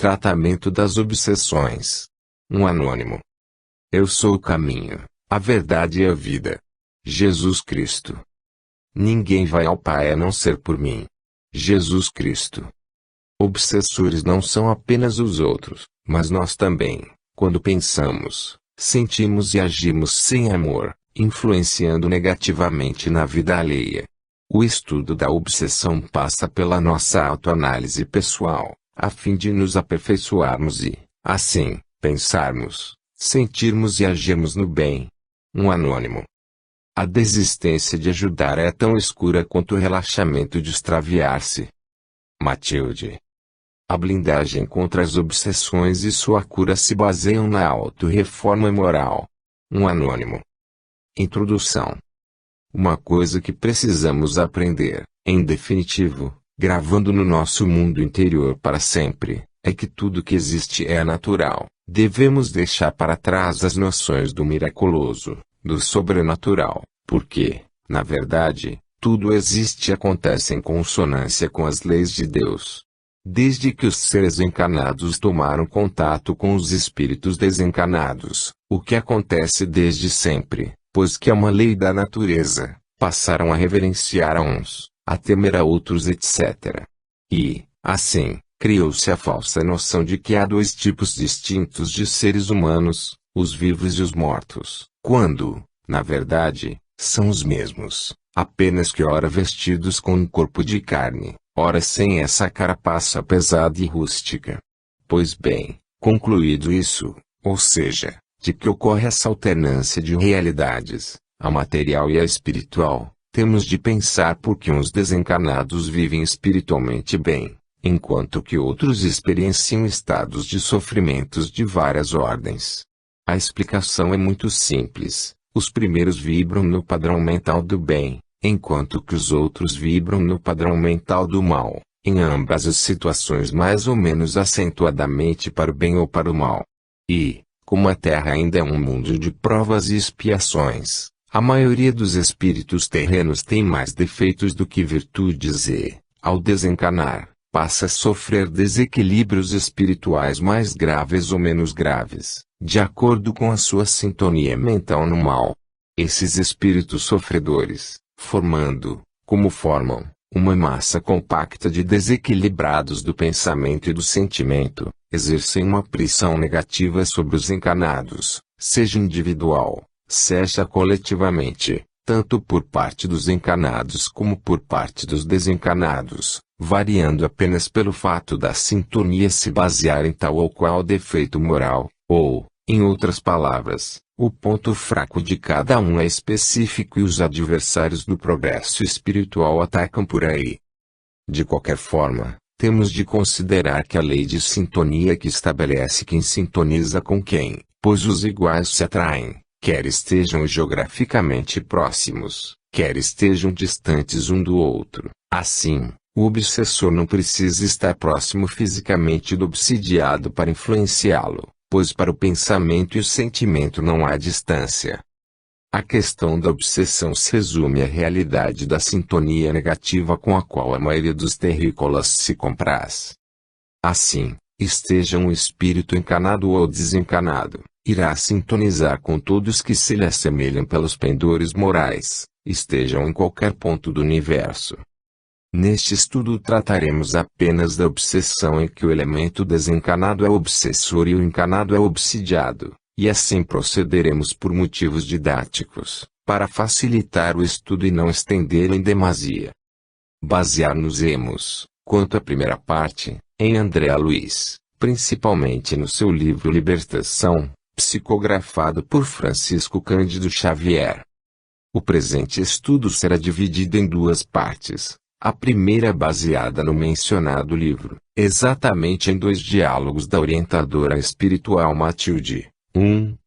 Tratamento das obsessões. Um anônimo. Eu sou o caminho, a verdade e a vida. Jesus Cristo. Ninguém vai ao Pai a não ser por mim. Jesus Cristo. Obsessores não são apenas os outros, mas nós também, quando pensamos, sentimos e agimos sem amor, influenciando negativamente na vida alheia. O estudo da obsessão passa pela nossa autoanálise pessoal, a fim de nos aperfeiçoarmos e, assim, pensarmos, sentirmos e agirmos no bem. Um anônimo. A desistência de ajudar é tão escura quanto o relaxamento de extraviar-se. Matilde. A blindagem contra as obsessões e sua cura se baseiam na auto-reforma moral. Um anônimo. Introdução. Uma coisa que precisamos aprender, em definitivo, gravando no nosso mundo interior para sempre, é que tudo que existe é natural. Devemos deixar para trás as noções do miraculoso, do sobrenatural, porque, na verdade, tudo existe e acontece em consonância com as leis de Deus. Desde que os seres encarnados tomaram contato com os espíritos desencarnados, o que acontece desde sempre, pois que é uma lei da natureza, passaram a reverenciar a uns, a temer a outros, etc. E, assim, criou-se a falsa noção de que há dois tipos distintos de seres humanos, os vivos e os mortos, quando, na verdade, são os mesmos, apenas que ora vestidos com um corpo de carne, ora sem essa carapaça pesada e rústica. Pois bem, concluído isso, ou seja, de que ocorre essa alternância de realidades, a material e a espiritual, temos de pensar por que uns desencarnados vivem espiritualmente bem, enquanto que outros experienciam estados de sofrimentos de várias ordens. A explicação é muito simples. Os primeiros vibram no padrão mental do bem, enquanto que os outros vibram no padrão mental do mal, em ambas as situações mais ou menos acentuadamente para o bem ou para o mal. E, como a Terra ainda é um mundo de provas e expiações, a maioria dos espíritos terrenos tem mais defeitos do que virtudes e, ao desencarnar, passa a sofrer desequilíbrios espirituais mais graves ou menos graves, de acordo com a sua sintonia mental no mal. Esses espíritos sofredores, formando, como formam, uma massa compacta de desequilibrados do pensamento e do sentimento, exercem uma pressão negativa sobre os encarnados, seja individual, seja coletivamente, tanto por parte dos encarnados como por parte dos desencarnados, variando apenas pelo fato da sintonia se basear em tal ou qual defeito moral, ou, em outras palavras, o ponto fraco de cada um é específico e os adversários do progresso espiritual atacam por aí. De qualquer forma, temos de considerar que a lei de sintonia que estabelece quem sintoniza com quem, pois os iguais se atraem, quer estejam geograficamente próximos, quer estejam distantes um do outro. Assim, o obsessor não precisa estar próximo fisicamente do obsidiado para influenciá-lo, pois para o pensamento e o sentimento não há distância. A questão da obsessão se resume à realidade da sintonia negativa com a qual a maioria dos terrícolas se compraz. Assim, esteja um espírito encarnado ou desencarnado, irá sintonizar com todos que se lhe assemelham pelos pendores morais, estejam em qualquer ponto do universo. Neste estudo trataremos apenas da obsessão em que o elemento desencarnado é o obsessor e o encarnado é o obsidiado, e assim procederemos por motivos didáticos, para facilitar o estudo e não estendê-lo em demasia. Basear-nos-emos, quanto à primeira parte, em André Luiz, principalmente no seu livro Libertação, psicografado por Francisco Cândido Xavier. O presente estudo será dividido em duas partes. A primeira baseada no mencionado livro, exatamente em dois diálogos da orientadora espiritual Matilde,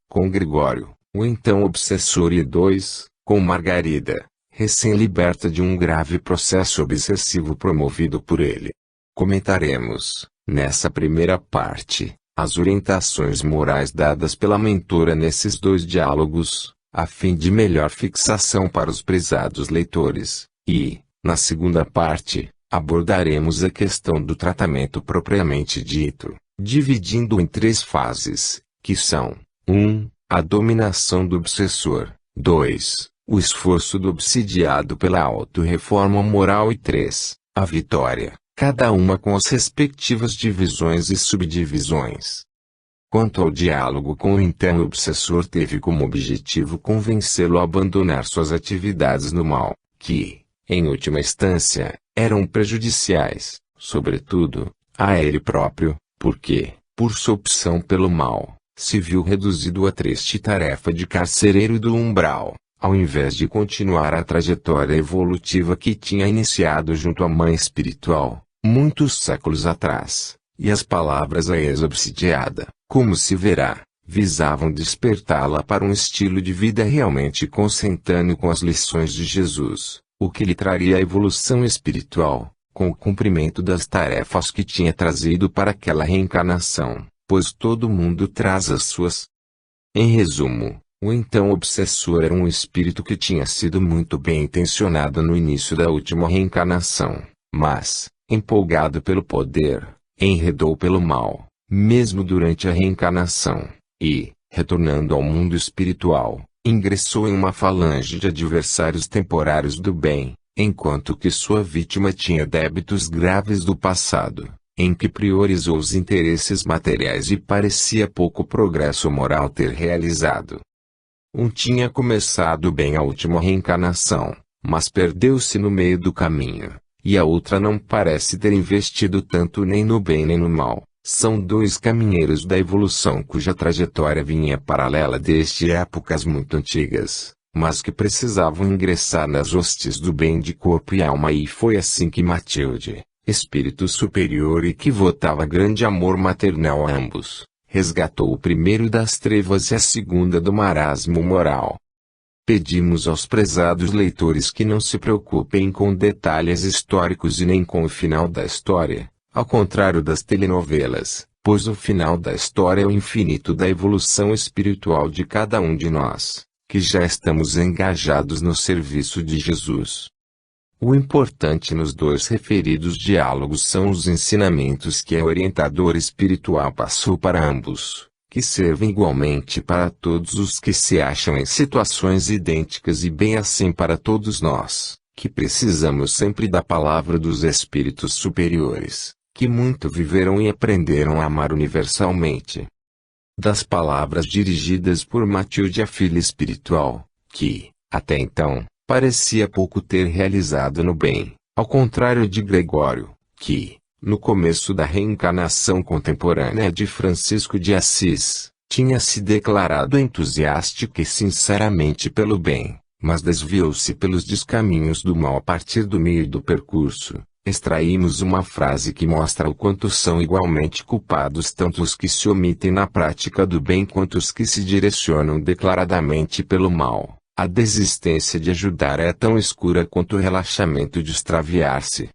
com Gregório, o então obsessor, e 2, com Margarida, recém-liberta de um grave processo obsessivo promovido por ele. Comentaremos, nessa primeira parte, as orientações morais dadas pela mentora nesses dois diálogos, a fim de melhor fixação para os prezados leitores, e, na segunda parte, abordaremos a questão do tratamento propriamente dito, dividindo em 3 fases, que são: 1. A dominação do obsessor. 2. O esforço do obsidiado pela auto-reforma moral. E 3. A vitória, cada uma com as respectivas divisões e subdivisões. Quanto ao diálogo com o então obsessor, teve como objetivo convencê-lo a abandonar suas atividades no mal, que, em última instância, eram prejudiciais, sobretudo, a ele próprio, porque, por sua opção pelo mal, se viu reduzido à triste tarefa de carcereiro do umbral, ao invés de continuar a trajetória evolutiva que tinha iniciado junto à mãe espiritual, muitos séculos atrás. E as palavras a ex-obsidiada, como se verá, visavam despertá-la para um estilo de vida realmente consentâneo com as lições de Jesus, o que lhe traria a evolução espiritual, com o cumprimento das tarefas que tinha trazido para aquela reencarnação, pois todo mundo traz as suas. Em resumo, o então obsessor era um espírito que tinha sido muito bem intencionado no início da última reencarnação, mas, empolgado pelo poder, enredou pelo mal, mesmo durante a reencarnação, e, retornando ao mundo espiritual, ingressou em uma falange de adversários temporários do bem, enquanto que sua vítima tinha débitos graves do passado, em que priorizou os interesses materiais e parecia pouco progresso moral ter realizado. Um tinha começado bem a última reencarnação, mas perdeu-se no meio do caminho. E a outra não parece ter investido tanto nem no bem nem no mal. São 2 caminheiros da evolução cuja trajetória vinha paralela desde épocas muito antigas, mas que precisavam ingressar nas hostes do bem de corpo e alma, e foi assim que Matilde, espírito superior e que votava grande amor maternal a ambos, resgatou o primeiro das trevas e a segunda do marasmo moral. Pedimos aos prezados leitores que não se preocupem com detalhes históricos e nem com o final da história, ao contrário das telenovelas, pois o final da história é o infinito da evolução espiritual de cada um de nós, que já estamos engajados no serviço de Jesus. O importante nos 2 referidos diálogos são os ensinamentos que a orientadora espiritual passou para ambos, que servem igualmente para todos os que se acham em situações idênticas e bem assim para todos nós, que precisamos sempre da palavra dos espíritos superiores, que muito viveram e aprenderam a amar universalmente. Das palavras dirigidas por Matilde à filha espiritual, que, até então, parecia pouco ter realizado no bem, ao contrário de Gregório, que, no começo da reencarnação contemporânea de Francisco de Assis, tinha se declarado entusiástico e sinceramente pelo bem, mas desviou-se pelos descaminhos do mal. A partir do meio do percurso, extraímos uma frase que mostra o quanto são igualmente culpados tanto os que se omitem na prática do bem quanto os que se direcionam declaradamente pelo mal. A desistência de ajudar é tão escura quanto o relaxamento de extraviar-se.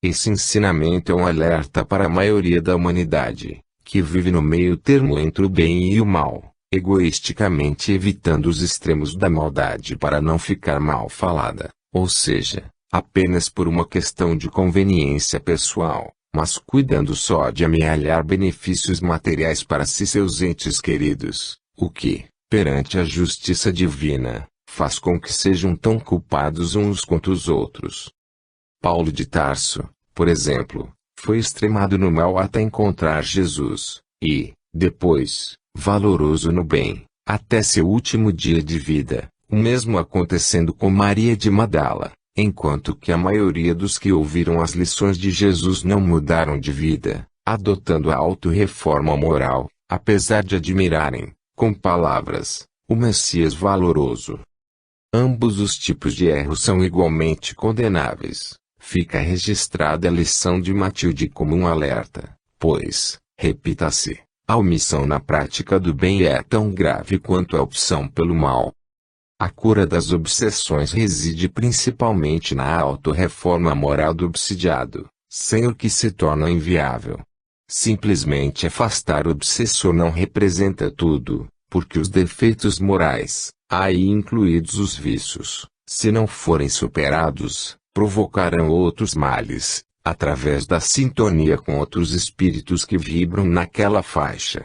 Esse ensinamento é um alerta para a maioria da humanidade, que vive no meio termo entre o bem e o mal, egoisticamente evitando os extremos da maldade para não ficar mal falada, ou seja, apenas por uma questão de conveniência pessoal, mas cuidando só de amealhar benefícios materiais para si e seus entes queridos, o que, perante a justiça divina, faz com que sejam tão culpados uns quanto os outros. Paulo de Tarso, por exemplo, foi extremado no mal até encontrar Jesus, e, depois, valoroso no bem, até seu último dia de vida, o mesmo acontecendo com Maria de Magdala, enquanto que a maioria dos que ouviram as lições de Jesus não mudaram de vida, adotando a auto-reforma moral, apesar de admirarem, com palavras, o Messias valoroso. Ambos os tipos de erro são igualmente condenáveis. Fica registrada a lição de Matilde como um alerta, pois, repita-se, a omissão na prática do bem é tão grave quanto a opção pelo mal. A cura das obsessões reside principalmente na auto-reforma moral do obsidiado, sem o que se torna inviável. Simplesmente afastar o obsessor não representa tudo, porque os defeitos morais, aí incluídos os vícios, se não forem superados, provocarão outros males, através da sintonia com outros espíritos que vibram naquela faixa.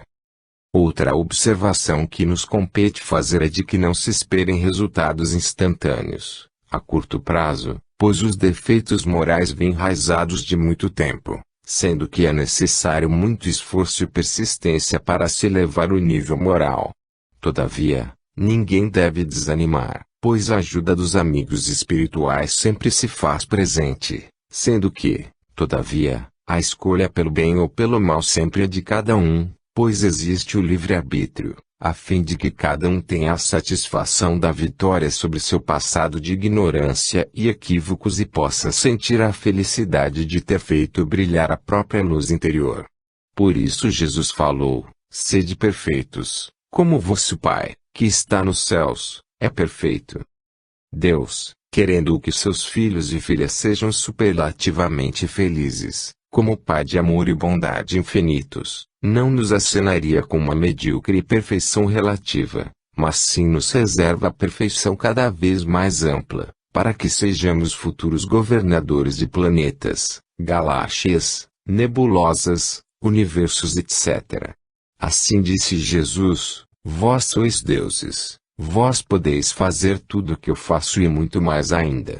Outra observação que nos compete fazer é de que não se esperem resultados instantâneos, a curto prazo, pois os defeitos morais vêm enraizados de muito tempo, sendo que é necessário muito esforço e persistência para se elevar o nível moral. Todavia, ninguém deve desanimar, pois a ajuda dos amigos espirituais sempre se faz presente, sendo que, todavia, a escolha pelo bem ou pelo mal sempre é de cada um, pois existe o livre-arbítrio, a fim de que cada um tenha a satisfação da vitória sobre seu passado de ignorância e equívocos e possa sentir a felicidade de ter feito brilhar a própria luz interior. Por isso Jesus falou: sede perfeitos, como vosso Pai, que está nos céus, é perfeito. Deus, querendo que seus filhos e filhas sejam superlativamente felizes, como Pai de amor e bondade infinitos, não nos acenaria com uma medíocre perfeição relativa, mas sim nos reserva a perfeição cada vez mais ampla, para que sejamos futuros governadores de planetas, galáxias, nebulosas, universos etc. Assim disse Jesus: vós sois deuses, vós podeis fazer tudo o que eu faço e muito mais ainda.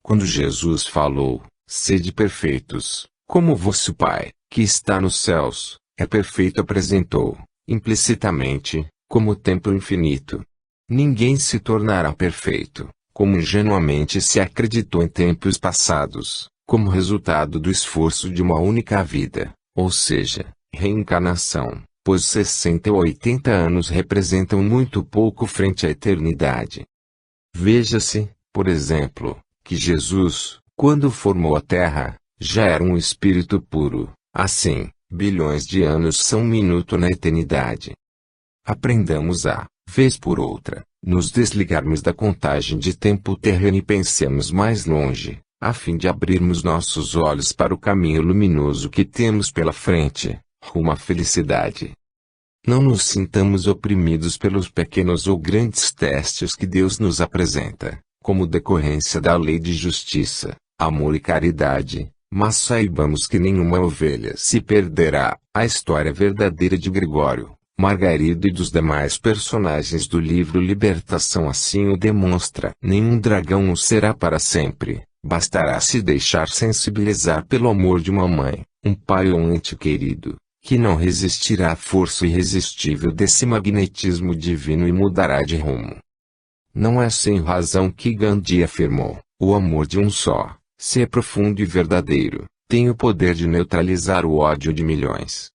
Quando Jesus falou: sede perfeitos, como vosso Pai, que está nos céus, é perfeito, apresentou, implicitamente, como tempo infinito. Ninguém se tornará perfeito, como ingenuamente se acreditou em tempos passados, como resultado do esforço de uma única vida, ou seja, reencarnação, pois 60 ou 80 anos representam muito pouco frente à eternidade. Veja-se, por exemplo, que Jesus, quando formou a Terra, já era um espírito puro. Assim, bilhões de anos são um minuto na eternidade. Aprendamos a, vez por outra, nos desligarmos da contagem de tempo terreno e pensemos mais longe, a fim de abrirmos nossos olhos para o caminho luminoso que temos pela frente, rumo à felicidade. Não nos sintamos oprimidos pelos pequenos ou grandes testes que Deus nos apresenta, como decorrência da lei de justiça, amor e caridade, mas saibamos que nenhuma ovelha se perderá. A história verdadeira de Gregório, Margarida e dos demais personagens do livro Libertação assim o demonstra. Nenhum dragão o será para sempre, bastará se deixar sensibilizar pelo amor de uma mãe, um pai ou um ente querido, que não resistirá à força irresistível desse magnetismo divino e mudará de rumo. Não é sem razão que Gandhi afirmou: o amor de um só, se é profundo e verdadeiro, tem o poder de neutralizar o ódio de milhões.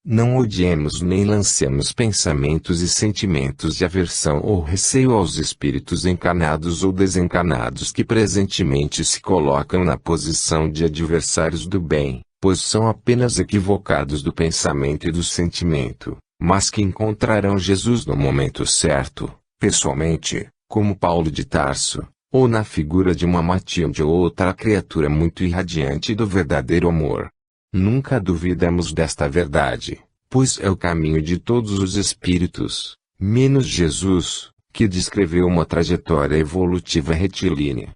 Não odiemos nem lancemos pensamentos e sentimentos de aversão ou receio aos espíritos encarnados ou desencarnados que presentemente se colocam na posição de adversários do bem, pois são apenas equivocados do pensamento e do sentimento, mas que encontrarão Jesus no momento certo, pessoalmente, como Paulo de Tarso, ou na figura de uma Matilde ou outra criatura muito irradiante do verdadeiro amor. Nunca duvidemos desta verdade, pois é o caminho de todos os espíritos, menos Jesus, que descreveu uma trajetória evolutiva retilínea.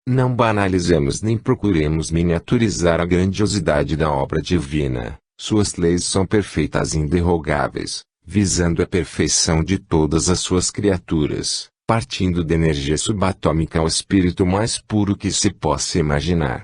Não banalizemos nem procuremos miniaturizar a grandiosidade da obra divina. Suas leis são perfeitas e inderrogáveis, visando a perfeição de todas as suas criaturas, partindo da energia subatômica ao espírito mais puro que se possa imaginar.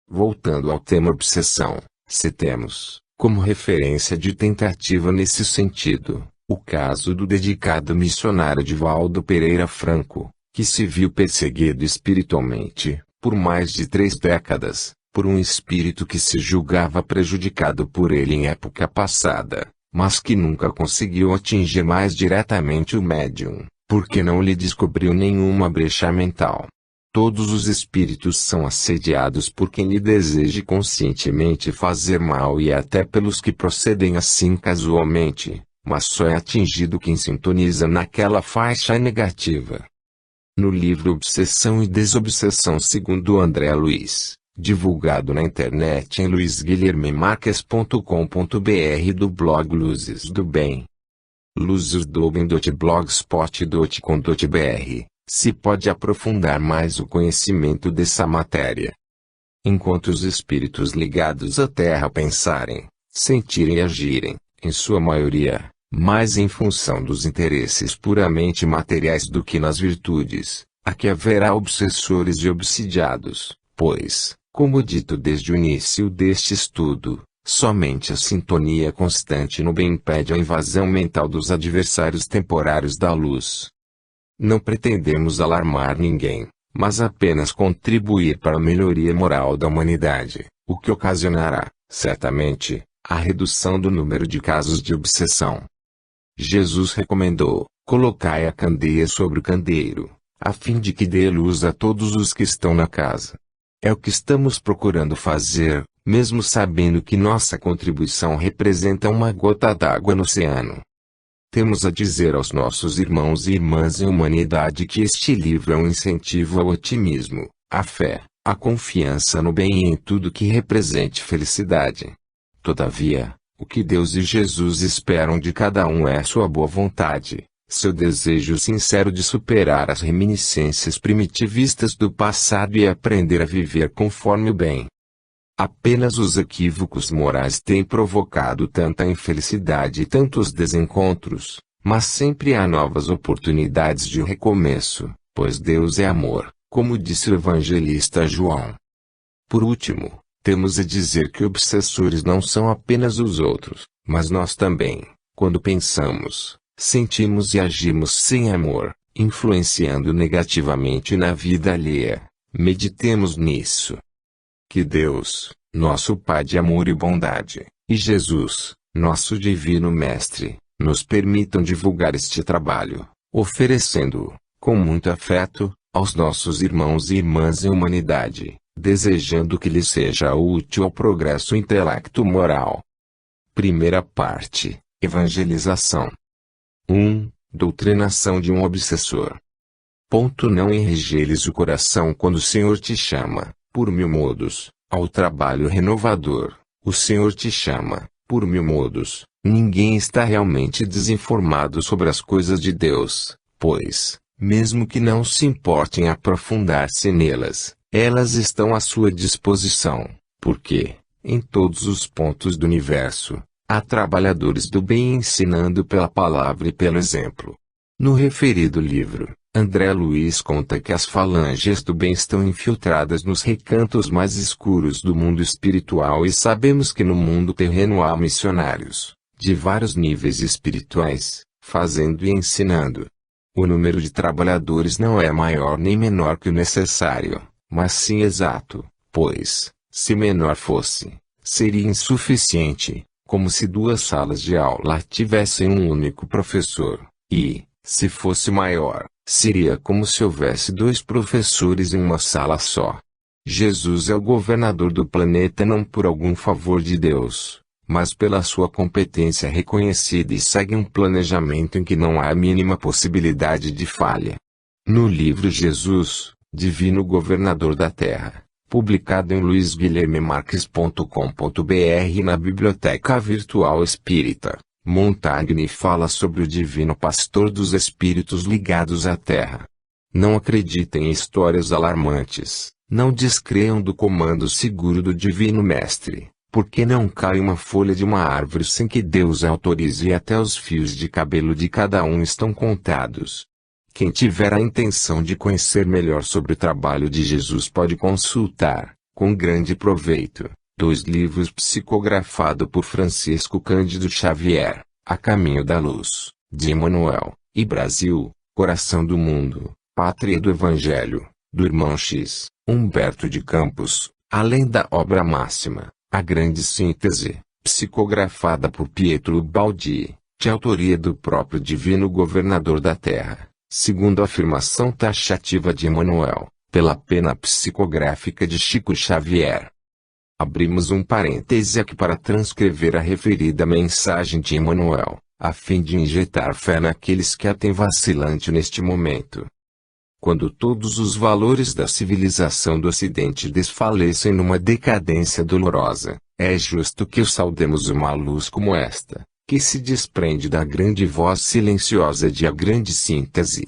Voltando ao tema obsessão, citemos, como referência de tentativa nesse sentido, o caso do dedicado missionário Divaldo Pereira Franco, que se viu perseguido espiritualmente, por mais de 3 décadas, por um espírito que se julgava prejudicado por ele em época passada, mas que nunca conseguiu atingir mais diretamente o médium, porque não lhe descobriu nenhuma brecha mental. Todos os espíritos são assediados por quem lhe deseje conscientemente fazer mal e até pelos que procedem assim casualmente, mas só é atingido quem sintoniza naquela faixa negativa. No livro Obsessão e Desobsessão segundo André Luiz, divulgado na internet em luizguilhermemarques.com.br do blog Luzes do Bem, luzesdobem.blogspot.com.br, se pode aprofundar mais o conhecimento dessa matéria. enquanto os espíritos ligados à Terra pensarem, sentirem e agirem, em sua maioria, mais em função dos interesses puramente materiais do que nas virtudes, aqui haverá obsessores e obsidiados, pois, como dito desde o início deste estudo, somente a sintonia constante no bem impede a invasão mental dos adversários temporários da luz. Não pretendemos alarmar ninguém, mas apenas contribuir para a melhoria moral da humanidade, o que ocasionará, certamente, a redução do número de casos de obsessão. Jesus recomendou: colocai a candeia sobre o candeeiro, a fim de que dê luz a todos os que estão na casa. É o que estamos procurando fazer, mesmo sabendo que nossa contribuição representa uma gota d'água no oceano. Temos a dizer aos nossos irmãos e irmãs em humanidade que este livro é um incentivo ao otimismo, à fé, à confiança no bem e em tudo que represente felicidade. Todavia, o que Deus e Jesus esperam de cada um é sua boa vontade, seu desejo sincero de superar as reminiscências primitivistas do passado e aprender a viver conforme o bem. Apenas os equívocos morais têm provocado tanta infelicidade e tantos desencontros, mas sempre há novas oportunidades de recomeço, pois Deus é amor, como disse o evangelista João. Por último, temos a dizer que obsessores não são apenas os outros, mas nós também, quando pensamos, sentimos e agimos sem amor, influenciando negativamente na vida alheia. Meditemos nisso. Que Deus, nosso Pai de amor e bondade, e Jesus, nosso Divino Mestre, nos permitam divulgar este trabalho, oferecendo-o, com muito afeto, aos nossos irmãos e irmãs em humanidade, desejando que lhes seja útil ao progresso intelecto-moral. Primeira parte: Evangelização. 1. Doutrinação de um obsessor. Não enregeles o coração quando o Senhor te chama, por mil modos, ao trabalho renovador. O Senhor te chama, por mil modos. Ninguém está realmente desinformado sobre as coisas de Deus, pois, mesmo que não se importe em aprofundar-se nelas, elas estão à sua disposição, porque, em todos os pontos do universo, há trabalhadores do bem ensinando pela palavra e pelo exemplo. No referido livro, André Luiz conta que as falanges do bem estão infiltradas nos recantos mais escuros do mundo espiritual e sabemos que no mundo terreno há missionários, de vários níveis espirituais, fazendo e ensinando. O número de trabalhadores não é maior nem menor que o necessário, mas sim exato, pois, se menor fosse, seria insuficiente, como se duas salas de aula tivessem um único professor, e, se fosse maior, seria como se houvesse dois professores em uma sala só. Jesus é o governador do planeta não por algum favor de Deus, mas pela sua competência reconhecida e segue um planejamento em que não há a mínima possibilidade de falha. No livro Jesus, Divino Governador da Terra, publicado em luizguilhermemarques.com.br na Biblioteca Virtual Espírita, Montaigne fala sobre o divino pastor dos espíritos ligados à Terra. Não acreditem em histórias alarmantes, não descreiam do comando seguro do Divino Mestre, porque não cai uma folha de uma árvore sem que Deus autorize e até os fios de cabelo de cada um estão contados. Quem tiver a intenção de conhecer melhor sobre o trabalho de Jesus pode consultar, com grande proveito, 2 livros psicografados por Francisco Cândido Xavier, A Caminho da Luz, de Emmanuel, e Brasil, Coração do Mundo, Pátria do Evangelho, do irmão X, Humberto de Campos, além da obra máxima, A Grande Síntese, psicografada por Pietro Baldi, de autoria do próprio Divino Governador da Terra, segundo a afirmação taxativa de Emmanuel, pela pena psicográfica de Chico Xavier. Abrimos um parêntese aqui para transcrever a referida mensagem de Emmanuel, a fim de injetar fé naqueles que a têm vacilante neste momento. Quando todos os valores da civilização do Ocidente desfalecem numa decadência dolorosa, é justo que saudemos uma luz como esta, que se desprende da grande voz silenciosa de A Grande Síntese.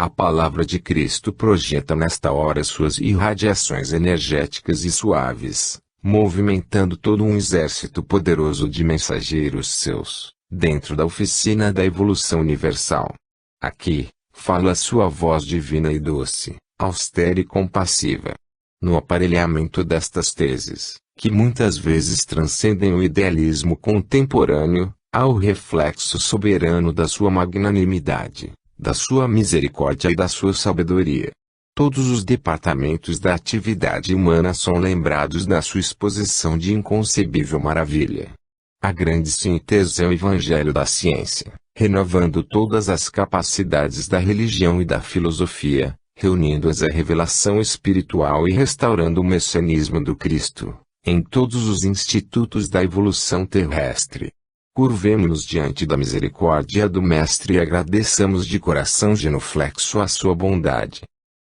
A palavra de Cristo projeta nesta hora suas irradiações energéticas e suaves, movimentando todo um exército poderoso de mensageiros seus, dentro da oficina da evolução universal. Aqui, fala a sua voz divina e doce, austera e compassiva. No aparelhamento destas teses, que muitas vezes transcendem o idealismo contemporâneo, há o reflexo soberano da sua magnanimidade, da sua misericórdia e da sua sabedoria. Todos os departamentos da atividade humana são lembrados na sua exposição de inconcebível maravilha. A grande síntese é o Evangelho da ciência, renovando todas as capacidades da religião e da filosofia, reunindo-as à revelação espiritual e restaurando o messianismo do Cristo, em todos os institutos da evolução terrestre. Curvemo-nos diante da misericórdia do Mestre e agradeçamos de coração genuflexo a sua bondade.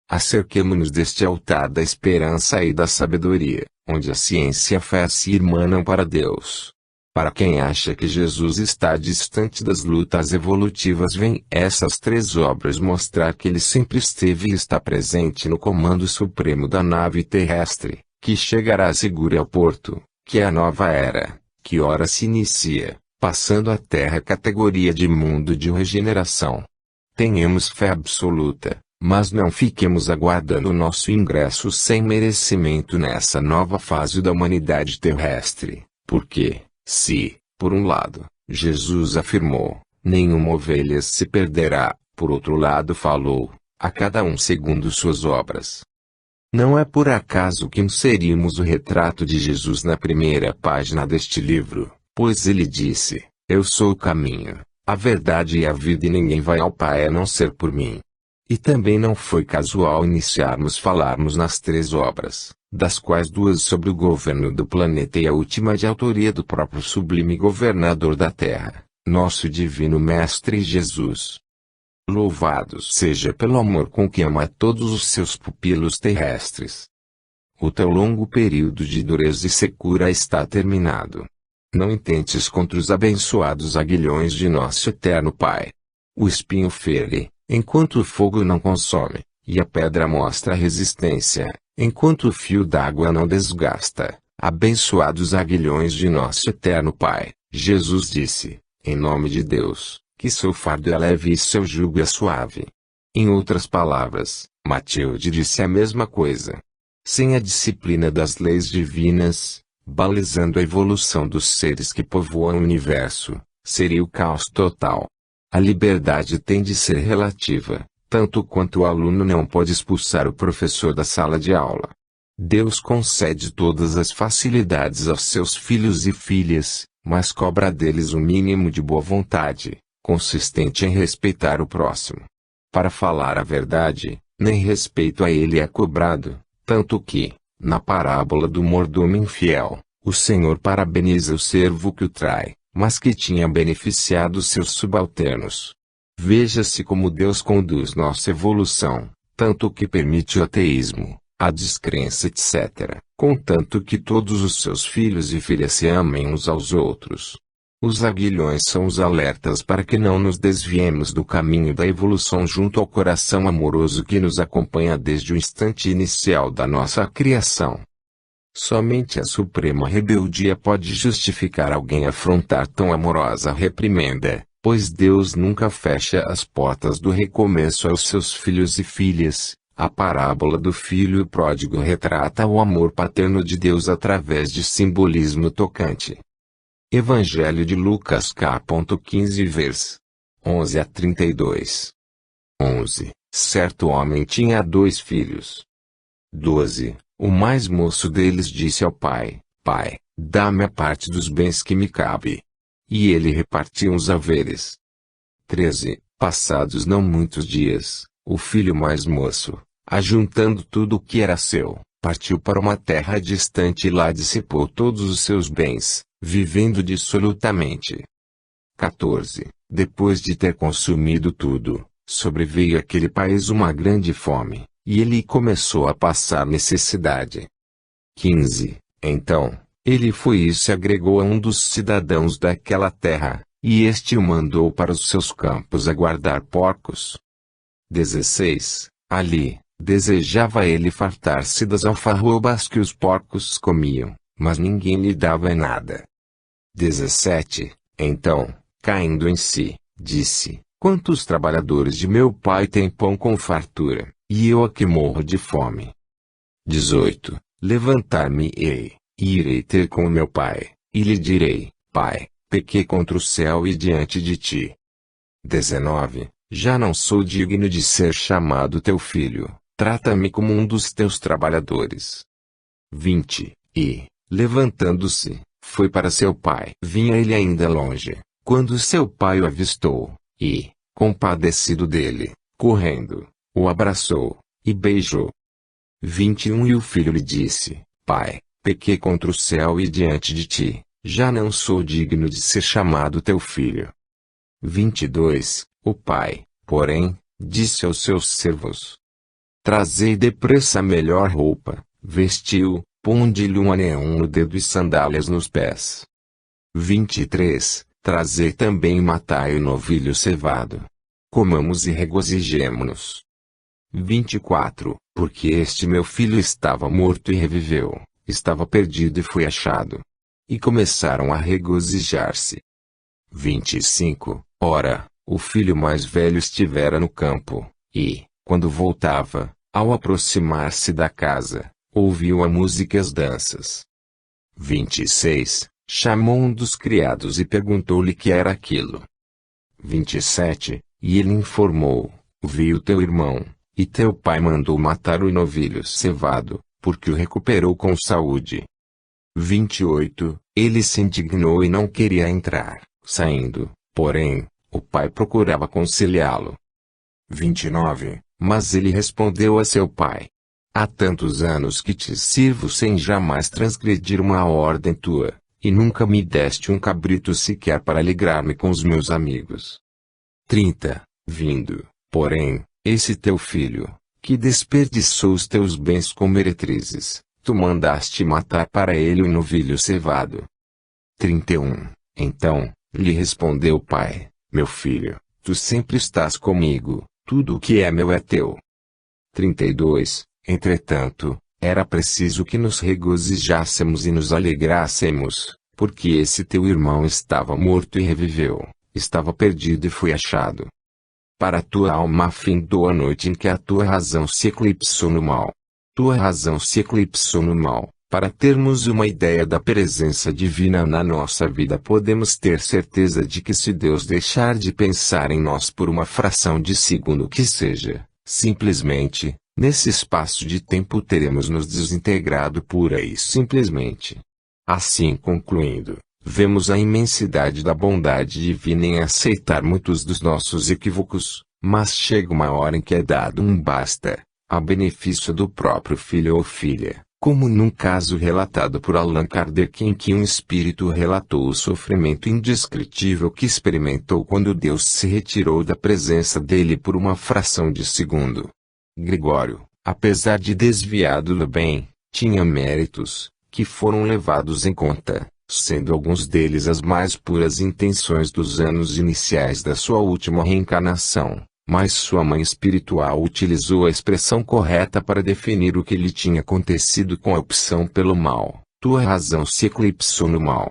Acerquemo-nos deste altar da esperança e da sabedoria, onde a ciência e a fé se irmanam para Deus. Para quem acha que Jesus está distante das lutas evolutivas, vem essas três obras mostrar que ele sempre esteve e está presente no comando supremo da nave terrestre, que chegará segura ao porto, que é a nova era, que ora se inicia, passando a Terra categoria de mundo de regeneração. Tenhamos fé absoluta, mas não fiquemos aguardando o nosso ingresso sem merecimento nessa nova fase da humanidade terrestre, porque, se, por um lado, Jesus afirmou, nenhuma ovelha se perderá, por outro lado falou, a cada um segundo suas obras. Não é por acaso que inserimos o retrato de Jesus na primeira página deste livro, pois ele disse, eu sou o caminho, a verdade e a vida e ninguém vai ao Pai a não ser por mim. E também não foi casual falarmos nas três obras, das quais duas sobre o governo do planeta e a última de autoria do próprio sublime governador da Terra, nosso divino Mestre Jesus. Louvado seja pelo amor com que ama todos os seus pupilos terrestres. O teu longo período de dureza e secura está terminado. Não intentes contra os abençoados aguilhões de nosso eterno Pai. O espinho fere, enquanto o fogo não consome, e a pedra mostra resistência, enquanto o fio d'água não desgasta. Abençoados aguilhões de nosso eterno Pai, Jesus disse, em nome de Deus, que seu fardo é leve e seu jugo é suave. Em outras palavras, Matilde disse a mesma coisa. Sem a disciplina das leis divinas, balizando a evolução dos seres que povoam o universo, seria o caos total. A liberdade tem de ser relativa, tanto quanto o aluno não pode expulsar o professor da sala de aula. Deus concede todas as facilidades aos seus filhos e filhas, mas cobra deles o mínimo de boa vontade, consistente em respeitar o próximo. Para falar a verdade, nem respeito a ele é cobrado, tanto que, na parábola do mordomo infiel, o Senhor parabeniza o servo que o trai, mas que tinha beneficiado seus subalternos. Veja-se como Deus conduz nossa evolução, tanto que permite o ateísmo, a descrença etc., contanto que todos os seus filhos e filhas se amem uns aos outros. Os aguilhões são os alertas para que não nos desviemos do caminho da evolução junto ao coração amoroso que nos acompanha desde o instante inicial da nossa criação. Somente a suprema rebeldia pode justificar alguém afrontar tão amorosa reprimenda, pois Deus nunca fecha as portas do recomeço aos seus filhos e filhas. A parábola do filho pródigo retrata o amor paterno de Deus através de simbolismo tocante. Evangelho de Lucas capítulo 15 vers. 11 a 32. 11. Certo homem tinha 2 filhos. 12. O mais moço deles disse ao pai, Pai, dá-me a parte dos bens que me cabe. E ele repartiu os haveres. 13. Passados não muitos dias, o filho mais moço, ajuntando tudo o que era seu, partiu para uma terra distante e lá dissipou todos os seus bens, vivendo dissolutamente. 14. Depois de ter consumido tudo, sobreveio àquele país uma grande fome, e ele começou a passar necessidade. 15. Então, ele foi e se agregou a um dos cidadãos daquela terra, e este o mandou para os seus campos a guardar porcos. 16. Ali, desejava ele fartar-se das alfarrobas que os porcos comiam, mas ninguém lhe dava nada. 17. Então, caindo em si, disse: quantos trabalhadores de meu pai têm pão com fartura, e eu aqui morro de fome. 18. Levantar-me-ei, e irei ter com meu pai, e lhe direi: Pai, pequei contra o céu e diante de ti. 19. Já não sou digno de ser chamado teu filho, trata-me como um dos teus trabalhadores. 20. E, levantando-se, foi para seu pai. Vinha ele ainda longe, quando seu pai o avistou, e, compadecido dele, correndo, o abraçou, e beijou. 21. E o filho lhe disse: Pai, pequei contra o céu e diante de ti, já não sou digno de ser chamado teu filho. 22. O pai, porém, disse aos seus servos: trazei depressa a melhor roupa, vestiu, ponde-lhe um anel no dedo e sandálias nos pés. 23. Trazei também e matai o novilho cevado. Comamos e regozijemo-nos. 24. Porque este meu filho estava morto e reviveu, estava perdido e foi achado. E começaram a regozijar-se. 25. Ora, o filho mais velho estivera no campo, e, quando voltava, ao aproximar-se da casa, ouviu a música e as danças. 26. Chamou um dos criados e perguntou-lhe que era aquilo. 27. E ele informou: viu teu irmão, e teu pai mandou matar o novilho cevado, porque o recuperou com saúde. 28. Ele se indignou e não queria entrar, saindo, porém, o pai procurava conciliá-lo. 29. Mas ele respondeu a seu pai: há tantos anos que te sirvo sem jamais transgredir uma ordem tua, e nunca me deste um cabrito sequer para alegrar-me com os meus amigos. 30. Vindo, porém, esse teu filho, que desperdiçou os teus bens com meretrizes, tu mandaste matar para ele o novilho cevado. 31. Então, lhe respondeu o pai: meu filho, tu sempre estás comigo, tudo o que é meu é teu. 32. Entretanto, era preciso que nos regozijássemos e nos alegrássemos, porque esse teu irmão estava morto e reviveu, estava perdido e foi achado. Para a tua alma findou a noite em que a tua razão se eclipsou no mal. Tua razão se eclipsou no mal. Para termos uma ideia da presença divina na nossa vida, podemos ter certeza de que se Deus deixar de pensar em nós por uma fração de segundo que seja, simplesmente, nesse espaço de tempo teremos nos desintegrado pura e simplesmente. Assim concluindo, vemos a imensidade da bondade divina em aceitar muitos dos nossos equívocos, mas chega uma hora em que é dado um basta, a benefício do próprio filho ou filha. Como num caso relatado por Allan Kardec em que um espírito relatou o sofrimento indescritível que experimentou quando Deus se retirou da presença dele por uma fração de segundo. Gregório, apesar de desviado do bem, tinha méritos, que foram levados em conta, sendo alguns deles as mais puras intenções dos anos iniciais da sua última reencarnação. Mas sua mãe espiritual utilizou a expressão correta para definir o que lhe tinha acontecido com a opção pelo mal. Tua razão se eclipsou no mal.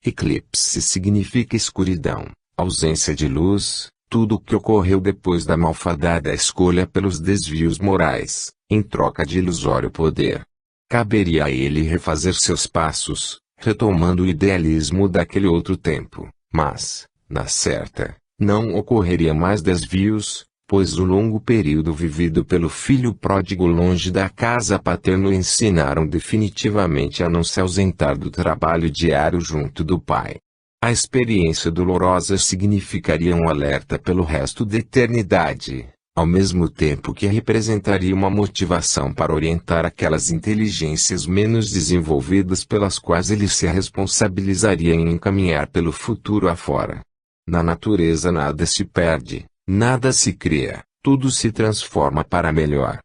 Eclipse significa escuridão, ausência de luz, tudo o que ocorreu depois da malfadada escolha pelos desvios morais, em troca de ilusório poder. Caberia a ele refazer seus passos, retomando o idealismo daquele outro tempo, mas, na certa, não ocorreria mais desvios, pois o longo período vivido pelo filho pródigo longe da casa paterna o ensinaram definitivamente a não se ausentar do trabalho diário junto do pai. A experiência dolorosa significaria um alerta pelo resto da eternidade, ao mesmo tempo que representaria uma motivação para orientar aquelas inteligências menos desenvolvidas pelas quais ele se responsabilizaria em encaminhar pelo futuro afora. Na natureza nada se perde, nada se cria, tudo se transforma para melhor.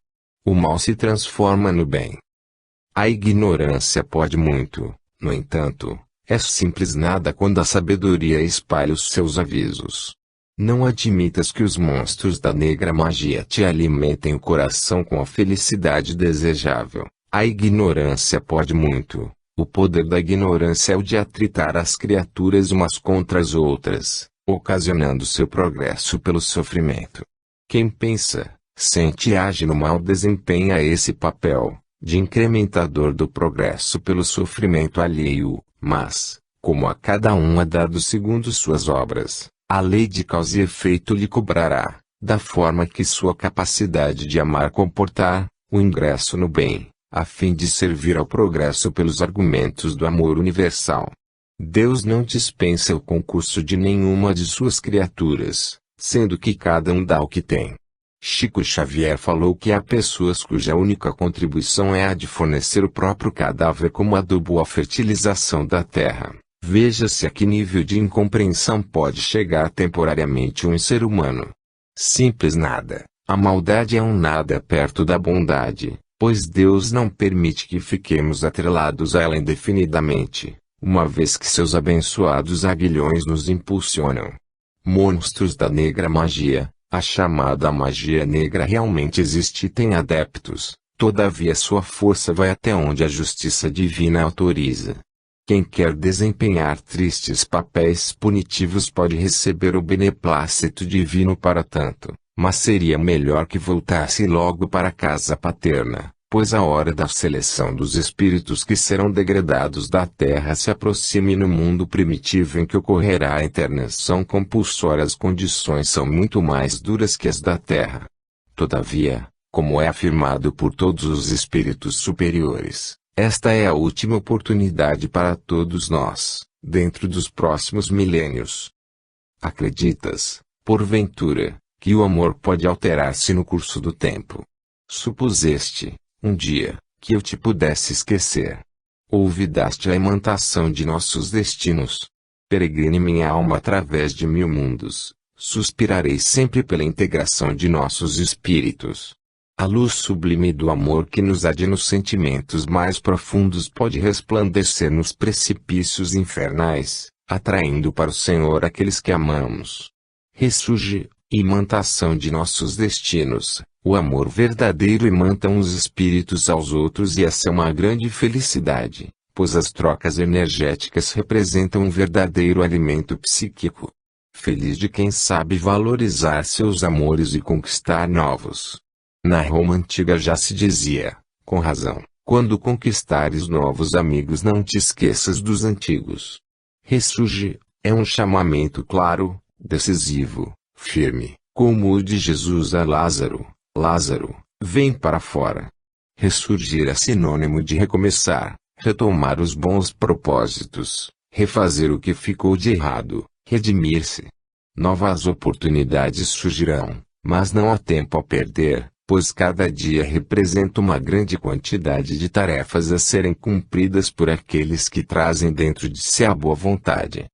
O mal se transforma no bem. A ignorância pode muito, no entanto, é simples nada quando a sabedoria espalha os seus avisos. Não admitas que os monstros da negra magia te alimentem o coração com a felicidade desejável. A ignorância pode muito. O poder da ignorância é o de atritar as criaturas umas contra as outras, ocasionando seu progresso pelo sofrimento. Quem pensa, sente e age no mal desempenha esse papel, de incrementador do progresso pelo sofrimento alheio, mas, como a cada um é dado segundo suas obras, a lei de causa e efeito lhe cobrará, da forma que sua capacidade de amar comportar, o ingresso no bem, a fim de servir ao progresso pelos argumentos do amor universal. Deus não dispensa o concurso de nenhuma de suas criaturas, sendo que cada um dá o que tem. Chico Xavier falou que há pessoas cuja única contribuição é a de fornecer o próprio cadáver como adubo à fertilização da terra. Veja-se a que nível de incompreensão pode chegar temporariamente um ser humano. Simples nada. A maldade é um nada perto da bondade, pois Deus não permite que fiquemos atrelados a ela indefinidamente, uma vez que seus abençoados aguilhões nos impulsionam. Monstros da negra magia. A chamada magia negra realmente existe e tem adeptos, todavia sua força vai até onde a justiça divina autoriza. Quem quer desempenhar tristes papéis punitivos pode receber o beneplácito divino para tanto, mas seria melhor que voltasse logo para a casa paterna, pois a hora da seleção dos espíritos que serão degradados da terra se aproxima e no mundo primitivo em que ocorrerá a internação compulsória as condições são muito mais duras que as da terra. Todavia, como é afirmado por todos os espíritos superiores, esta é a última oportunidade para todos nós, dentro dos próximos milênios. Acreditas, porventura, que o amor pode alterar-se no curso do tempo? Supuseste, um dia, que eu te pudesse esquecer. Ouvidaste a imantação de nossos destinos. Peregrine minha alma através de 1000 mundos, suspirarei sempre pela integração de nossos espíritos. A luz sublime do amor que nos há de nos sentimentos mais profundos pode resplandecer nos precipícios infernais, atraindo para o Senhor aqueles que amamos. Ressurge, imantação de nossos destinos. O amor verdadeiro imanta uns espíritos aos outros e essa é uma grande felicidade, pois as trocas energéticas representam um verdadeiro alimento psíquico. Feliz de quem sabe valorizar seus amores e conquistar novos. Na Roma antiga já se dizia, com razão, quando conquistares novos amigos não te esqueças dos antigos. Ressurge, é um chamamento claro, decisivo, firme, como o de Jesus a Lázaro. Lázaro, vem para fora. Ressurgir é sinônimo de recomeçar, retomar os bons propósitos, refazer o que ficou de errado, redimir-se. Novas oportunidades surgirão, mas não há tempo a perder, pois cada dia representa uma grande quantidade de tarefas a serem cumpridas por aqueles que trazem dentro de si a boa vontade.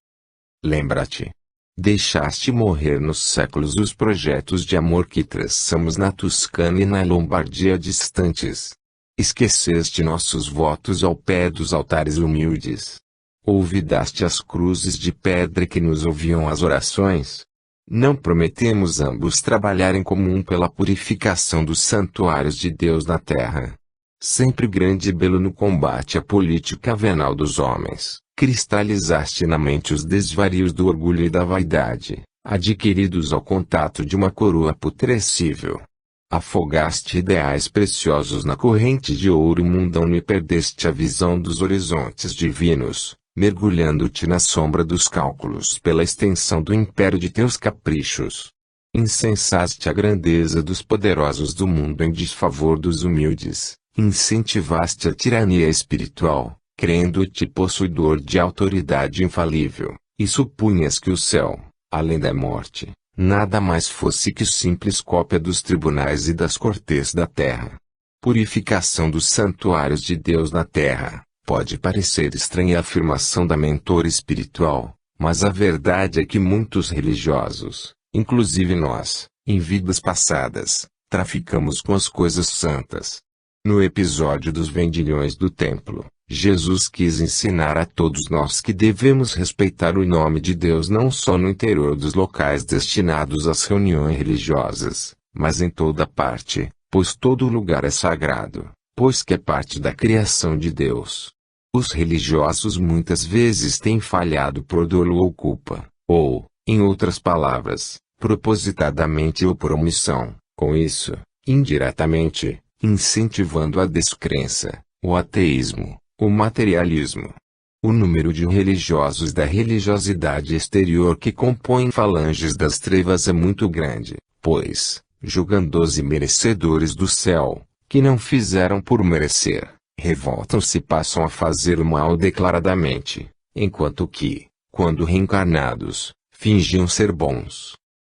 Lembra-te. Deixaste morrer nos séculos os projetos de amor que traçamos na Toscana e na Lombardia distantes. Esqueceste nossos votos ao pé dos altares humildes. Olvidaste as cruzes de pedra que nos ouviam as orações. Não prometemos ambos trabalhar em comum pela purificação dos santuários de Deus na terra. Sempre grande e belo no combate à política venal dos homens, cristalizaste na mente os desvarios do orgulho e da vaidade, adquiridos ao contato de uma coroa putrescível. Afogaste ideais preciosos na corrente de ouro mundano e perdeste a visão dos horizontes divinos, mergulhando-te na sombra dos cálculos pela extensão do império de teus caprichos. Incensaste a grandeza dos poderosos do mundo em desfavor dos humildes, incentivaste a tirania espiritual, crendo-te possuidor de autoridade infalível, e supunhas que o céu, além da morte, nada mais fosse que simples cópia dos tribunais e das cortes da terra. Purificação dos santuários de Deus na terra. Pode parecer estranha a afirmação da mentora espiritual, mas a verdade é que muitos religiosos, inclusive nós, em vidas passadas, traficamos com as coisas santas. No episódio dos vendilhões do templo, Jesus quis ensinar a todos nós que devemos respeitar o nome de Deus não só no interior dos locais destinados às reuniões religiosas, mas em toda parte, pois todo lugar é sagrado, pois que é parte da criação de Deus. Os religiosos muitas vezes têm falhado por dolo ou culpa, ou, em outras palavras, propositadamente ou por omissão, com isso, indiretamente, incentivando a descrença, o ateísmo, o materialismo. O número de religiosos da religiosidade exterior que compõem falanges das trevas é muito grande, pois, julgando-os merecedores do céu, que não fizeram por merecer, revoltam-se e passam a fazer o mal declaradamente, enquanto que, quando reencarnados, fingiam ser bons.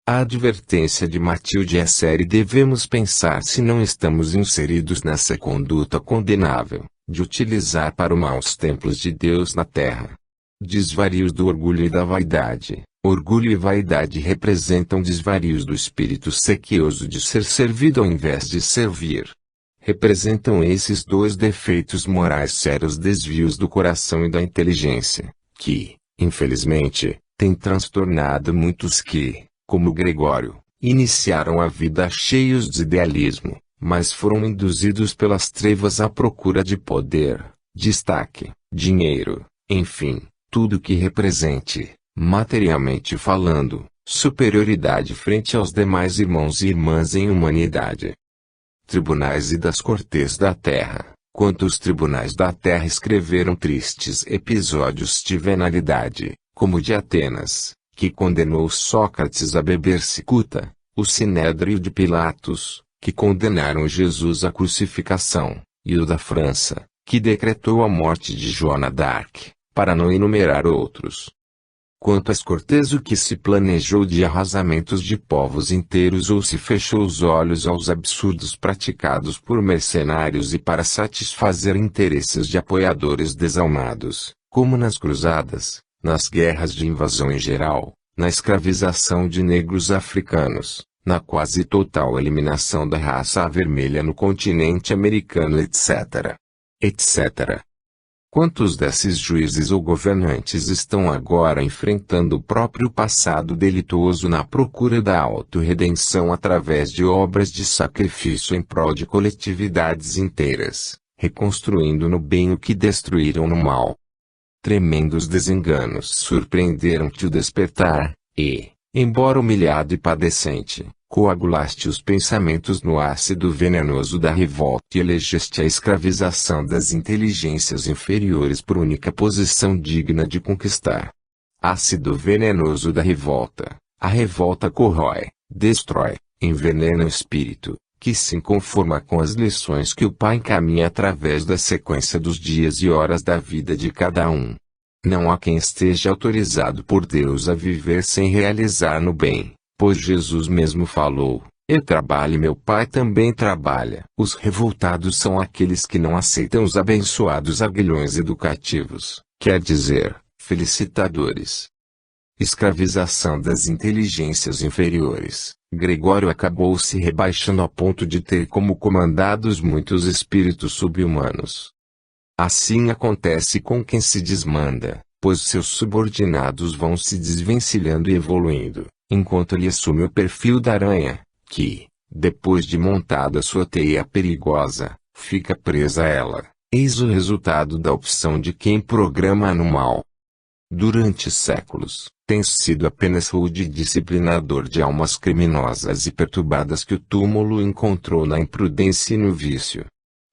A advertência de Matilde é séria e devemos pensar se não estamos inseridos nessa conduta condenável, de utilizar para o mal os templos de Deus na terra. Desvarios do orgulho e da vaidade. Orgulho e vaidade representam desvarios do espírito sequioso de ser servido ao invés de servir. Representam esses dois defeitos morais sérios desvios do coração e da inteligência, que, infelizmente, têm transtornado muitos que, como Gregório, iniciaram a vida cheios de idealismo, mas foram induzidos pelas trevas à procura de poder, destaque, dinheiro, enfim, tudo que represente, materialmente falando, superioridade frente aos demais irmãos e irmãs em humanidade. Tribunais e das Cortes da Terra. Quantos tribunais da Terra escreveram tristes episódios de venalidade, como o de Atenas, que condenou Sócrates a beber cicuta, o Sinédrio de Pilatos, que condenaram Jesus à crucificação, e o da França, que decretou a morte de Joana d'Arc, para não enumerar outros. Quanto às Cortes, o que se planejou de arrasamentos de povos inteiros ou se fechou os olhos aos absurdos praticados por mercenários e para satisfazer interesses de apoiadores desalmados, como nas cruzadas, nas guerras de invasão em geral, na escravização de negros africanos, na quase total eliminação da raça vermelha no continente americano, etc. etc. Quantos desses juízes ou governantes estão agora enfrentando o próprio passado delituoso na procura da autorredenção através de obras de sacrifício em prol de coletividades inteiras, reconstruindo no bem o que destruíram no mal? Tremendos desenganos surpreenderam-te o despertar, e, embora humilhado e padecente, coagulaste os pensamentos no ácido venenoso da revolta e elegeste a escravização das inteligências inferiores por única posição digna de conquistar. Ácido venenoso da revolta. A revolta corrói, destrói, envenena o espírito, que se conforma com as lições que o Pai encaminha através da sequência dos dias e horas da vida de cada um. Não há quem esteja autorizado por Deus a viver sem realizar no bem. Pois Jesus mesmo falou, eu trabalho e meu Pai também trabalha. Os revoltados são aqueles que não aceitam os abençoados aguilhões educativos, quer dizer, felicitadores. Escravização das inteligências inferiores. Gregório acabou se rebaixando a ponto de ter como comandados muitos espíritos sub-humanos. Assim acontece com quem se desmanda, pois seus subordinados vão se desvencilhando e evoluindo, enquanto ele assume o perfil da aranha, que, depois de montada sua teia perigosa, fica presa a ela. Eis o resultado da opção de quem programa no mal. Durante séculos, tem sido apenas rude disciplinador de almas criminosas e perturbadas que o túmulo encontrou na imprudência e no vício.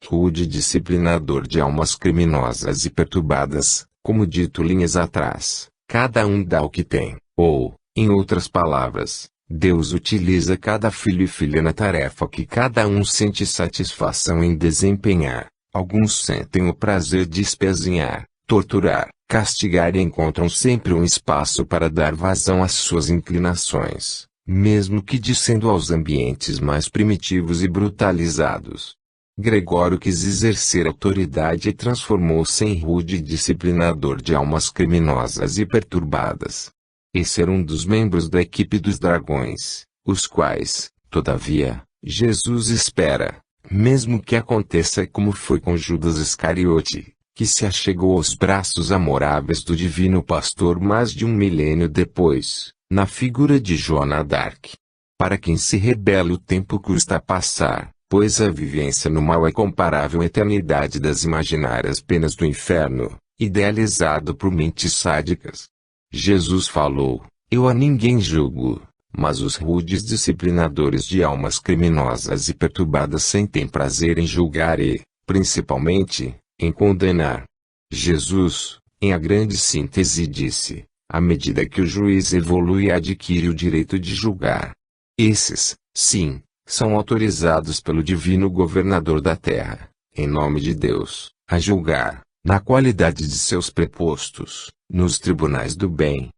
Rude disciplinador de almas criminosas e perturbadas, como dito linhas atrás, cada um dá o que tem, ou, em outras palavras, Deus utiliza cada filho e filha na tarefa que cada um sente satisfação em desempenhar. Alguns sentem o prazer de espezinhar, torturar, castigar e encontram sempre um espaço para dar vazão às suas inclinações, mesmo que descendo aos ambientes mais primitivos e brutalizados. Gregório quis exercer autoridade e transformou-se em rude disciplinador de almas criminosas e perturbadas. Esse era um dos membros da equipe dos dragões, os quais, todavia, Jesus espera, mesmo que aconteça como foi com Judas Iscariote, que se achegou aos braços amoráveis do divino pastor mais de 1 milênio depois, na figura de Joana d'Arc. Para quem se rebela o tempo custa a passar, pois a vivência no mal é comparável à eternidade das imaginárias penas do inferno, idealizado por mentes sádicas. Jesus falou: eu a ninguém julgo, mas os rudes disciplinadores de almas criminosas e perturbadas sentem prazer em julgar e, principalmente, em condenar. Jesus, em a grande síntese disse, à medida que o juiz evolui adquire o direito de julgar. Esses, sim, são autorizados pelo divino governador da terra, em nome de Deus, a julgar, na qualidade de seus prepostos, nos tribunais do bem.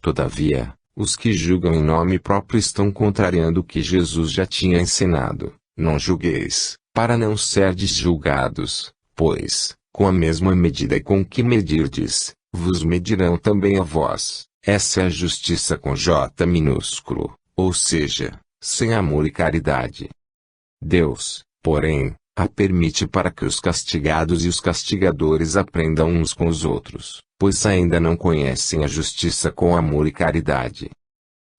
Todavia, os que julgam em nome próprio estão contrariando o que Jesus já tinha ensinado: não julgueis, para não serdes julgados, pois, com a mesma medida com que medirdes, vos medirão também a vós. Essa é a justiça com J minúsculo, ou seja, sem amor e caridade. Deus, porém, a permite para que os castigados e os castigadores aprendam uns com os outros, pois ainda não conhecem a justiça com amor e caridade.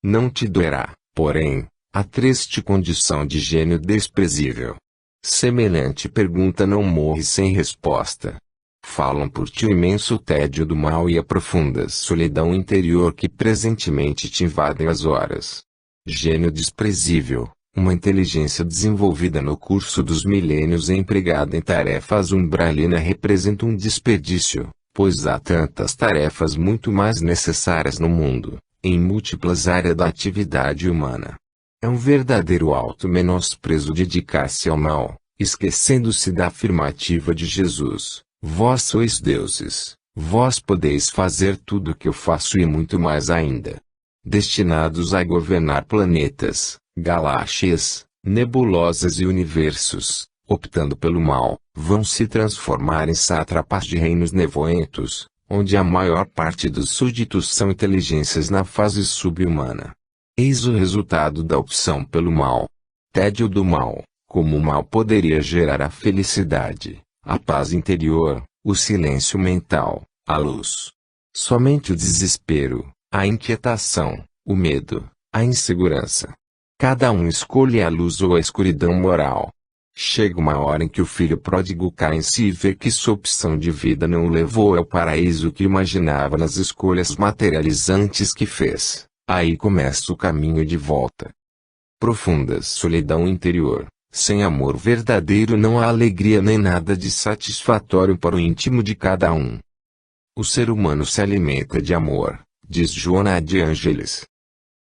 Não te doerá, porém, a triste condição de gênio desprezível. Semelhante pergunta não morre sem resposta. Falam por ti o imenso tédio do mal e a profunda solidão interior que presentemente te invadem as horas. Gênio desprezível, uma inteligência desenvolvida no curso dos milênios e empregada em tarefas umbralinas representa um desperdício, pois há tantas tarefas muito mais necessárias no mundo, em múltiplas áreas da atividade humana. É um verdadeiro auto-menosprezo dedicar-se ao mal, esquecendo-se da afirmativa de Jesus: vós sois deuses, vós podeis fazer tudo o que eu faço e muito mais ainda. Destinados a governar planetas, galáxias, nebulosas e universos, optando pelo mal, vão se transformar em sátrapas de reinos nevoentos, onde a maior parte dos súditos são inteligências na fase subhumana. Eis o resultado da opção pelo mal. Tédio do mal, como o mal poderia gerar a felicidade, a paz interior, o silêncio mental, a luz. Somente o desespero, a inquietação, o medo, a insegurança. Cada um escolhe a luz ou a escuridão moral. Chega uma hora em que o filho pródigo cai em si e vê que sua opção de vida não o levou ao paraíso que imaginava nas escolhas materializantes que fez. Aí começa o caminho de volta. Profunda solidão interior. Sem amor verdadeiro não há alegria nem nada de satisfatório para o íntimo de cada um. O ser humano se alimenta de amor, diz Joana de Ângeles.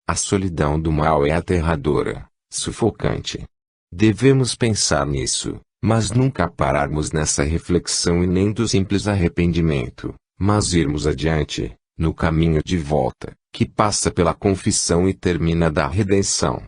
A solidão do mal é aterradora, sufocante. Devemos pensar nisso, mas nunca pararmos nessa reflexão e nem do simples arrependimento, mas irmos adiante, no caminho de volta, que passa pela confissão e termina da redenção.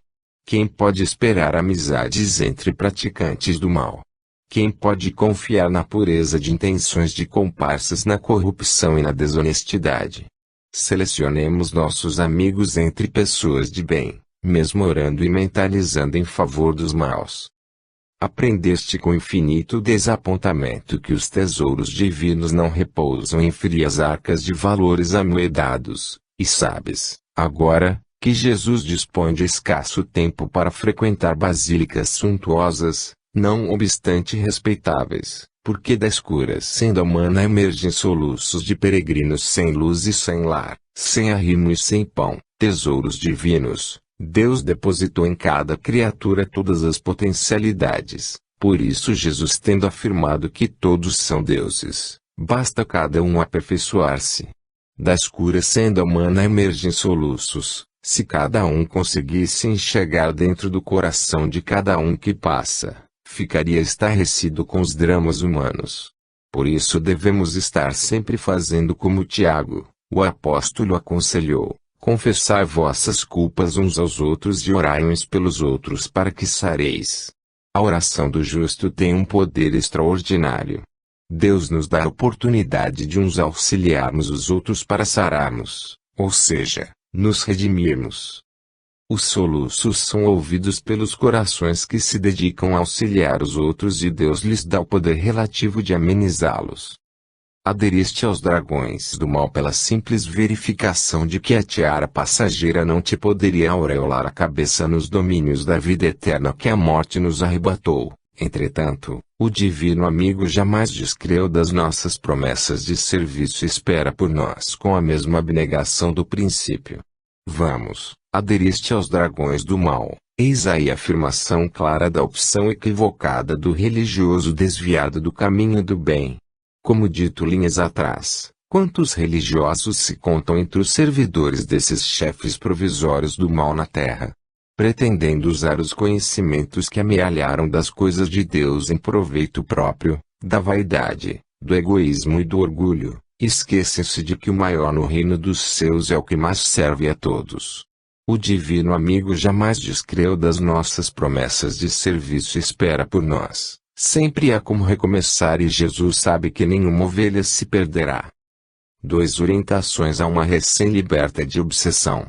Quem pode esperar amizades entre praticantes do mal? Quem pode confiar na pureza de intenções de comparsas na corrupção e na desonestidade? Selecionemos nossos amigos entre pessoas de bem, mesmo orando e mentalizando em favor dos maus. Aprendeste com infinito desapontamento que os tesouros divinos não repousam em frias arcas de valores amoedados, e sabes, agora, que Jesus dispõe de escasso tempo para frequentar basílicas suntuosas, não obstante respeitáveis, porque da escura senda humana emergem soluços de peregrinos sem luz e sem lar, sem arrimo e sem pão, tesouros divinos. Deus depositou em cada criatura todas as potencialidades, por isso Jesus tendo afirmado que todos são deuses, basta cada um aperfeiçoar-se. Da escura senda humana emergem soluços. Se cada um conseguisse enxergar dentro do coração de cada um que passa, ficaria estarrecido com os dramas humanos. Por isso devemos estar sempre fazendo como Tiago, o apóstolo aconselhou: confessai vossas culpas uns aos outros e orai uns pelos outros para que sareis. A oração do justo tem um poder extraordinário. Deus nos dá a oportunidade de uns auxiliarmos os outros para sararmos, ou seja, nos redimirmos. Os soluços são ouvidos pelos corações que se dedicam a auxiliar os outros e Deus lhes dá o poder relativo de amenizá-los. Aderiste aos dragões do mal pela simples verificação de que a tiara passageira não te poderia aureolar a cabeça nos domínios da vida eterna que a morte nos arrebatou. Entretanto, o divino amigo jamais descreu das nossas promessas de serviço e espera por nós com a mesma abnegação do princípio. Vamos, aderiste aos dragões do mal. Eis aí a afirmação clara da opção equivocada do religioso desviado do caminho do bem. Como dito linhas atrás, quantos religiosos se contam entre os servidores desses chefes provisórios do mal na terra? Pretendendo usar os conhecimentos que amealharam das coisas de Deus em proveito próprio, da vaidade, do egoísmo e do orgulho, esquecem-se de que o maior no reino dos céus é o que mais serve a todos. O divino amigo jamais descreu das nossas promessas de serviço e espera por nós. Sempre há como recomeçar e Jesus sabe que nenhuma ovelha se perderá. 2 Orientações a uma recém-liberta de obsessão.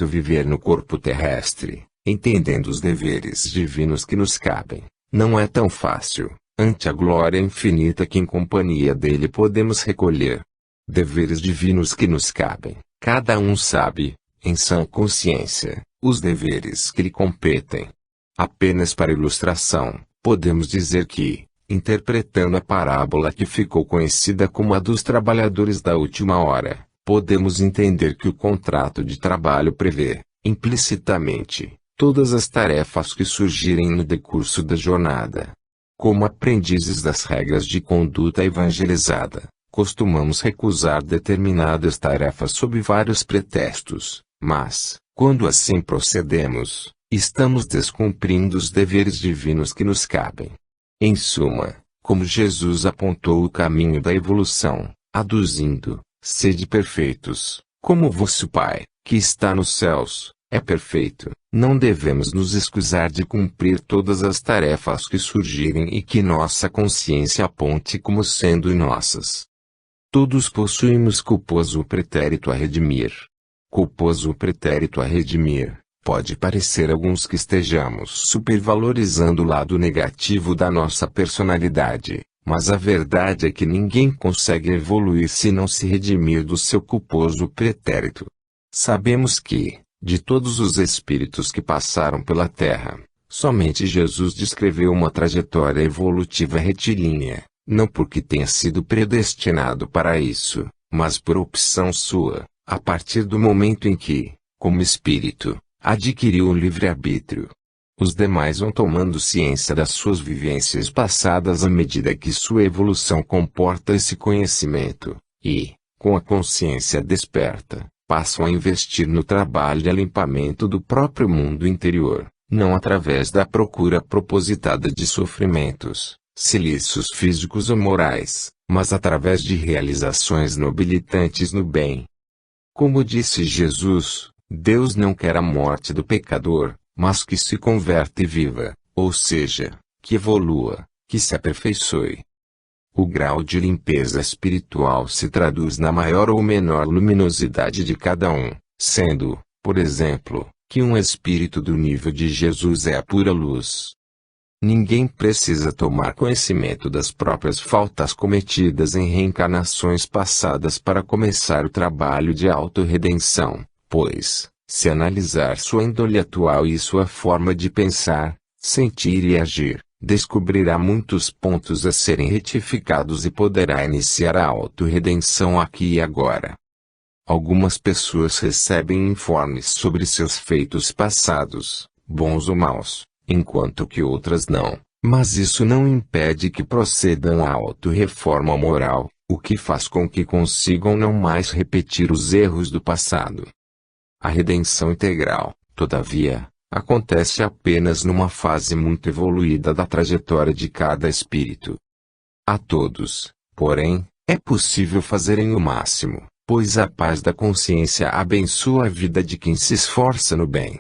Viver no corpo terrestre, entendendo os deveres divinos que nos cabem, não é tão fácil, ante a glória infinita que em companhia dele podemos recolher. Deveres divinos que nos cabem, cada um sabe, em sã consciência, os deveres que lhe competem. Apenas para ilustração, podemos dizer que, interpretando a parábola que ficou conhecida como a dos trabalhadores da última hora, podemos entender que o contrato de trabalho prevê, implicitamente, todas as tarefas que surgirem no decurso da jornada. Como aprendizes das regras de conduta evangelizada, costumamos recusar determinadas tarefas sob vários pretextos, mas, quando assim procedemos, estamos descumprindo os deveres divinos que nos cabem. Em suma, como Jesus apontou o caminho da evolução, aduzindo: sede perfeitos, como vosso Pai, que está nos céus, é perfeito, não devemos nos escusar de cumprir todas as tarefas que surgirem e que nossa consciência aponte como sendo nossas. Todos possuímos culposo pretérito a redimir. Culposo pretérito a redimir. Pode parecer a alguns que estejamos supervalorizando o lado negativo da nossa personalidade, mas a verdade é que ninguém consegue evoluir se não se redimir do seu culposo pretérito. Sabemos que, de todos os espíritos que passaram pela Terra, somente Jesus descreveu uma trajetória evolutiva retilínea, não porque tenha sido predestinado para isso, mas por opção sua, a partir do momento em que, como espírito, adquiriu o livre-arbítrio. Os demais vão tomando ciência das suas vivências passadas à medida que sua evolução comporta esse conhecimento, e, com a consciência desperta, passam a investir no trabalho de limpamento do próprio mundo interior, não através da procura propositada de sofrimentos, cilícios físicos ou morais, mas através de realizações nobilitantes no bem. Como disse Jesus, Deus não quer a morte do pecador, mas que se converta e viva, ou seja, que evolua, que se aperfeiçoe. O grau de limpeza espiritual se traduz na maior ou menor luminosidade de cada um, sendo, por exemplo, que um espírito do nível de Jesus é a pura luz. Ninguém precisa tomar conhecimento das próprias faltas cometidas em reencarnações passadas para começar o trabalho de autorredenção, pois, se analisar sua índole atual e sua forma de pensar, sentir e agir, descobrirá muitos pontos a serem retificados e poderá iniciar a autorredenção aqui e agora. Algumas pessoas recebem informes sobre seus feitos passados, bons ou maus, enquanto que outras não, mas isso não impede que procedam à autorreforma moral, o que faz com que consigam não mais repetir os erros do passado. A redenção integral, todavia, acontece apenas numa fase muito evoluída da trajetória de cada espírito. A todos, porém, é possível fazerem o máximo, pois a paz da consciência abençoa a vida de quem se esforça no bem.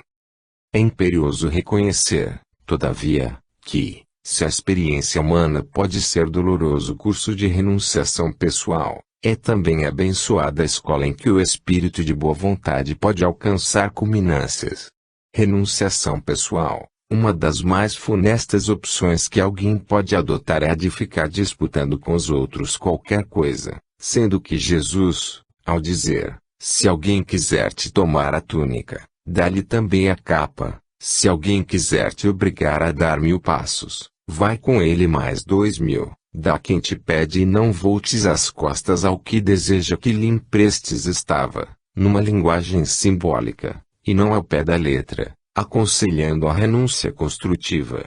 É imperioso reconhecer, todavia, que, se a experiência humana pode ser doloroso curso de renunciação pessoal, é também abençoada a escola em que o espírito de boa vontade pode alcançar culminâncias. Renunciação pessoal, Uma das mais funestas opções que alguém pode adotar é a de ficar disputando com os outros qualquer coisa, sendo que Jesus, ao dizer, se alguém quiser te tomar a túnica, dá-lhe também a capa, se alguém quiser te obrigar a dar 1000 passos, vai com ele mais 2000, dá quem te pede e não voltes as costas ao que deseja que lhe emprestes estava, numa linguagem simbólica, e não ao pé da letra, aconselhando a renúncia construtiva.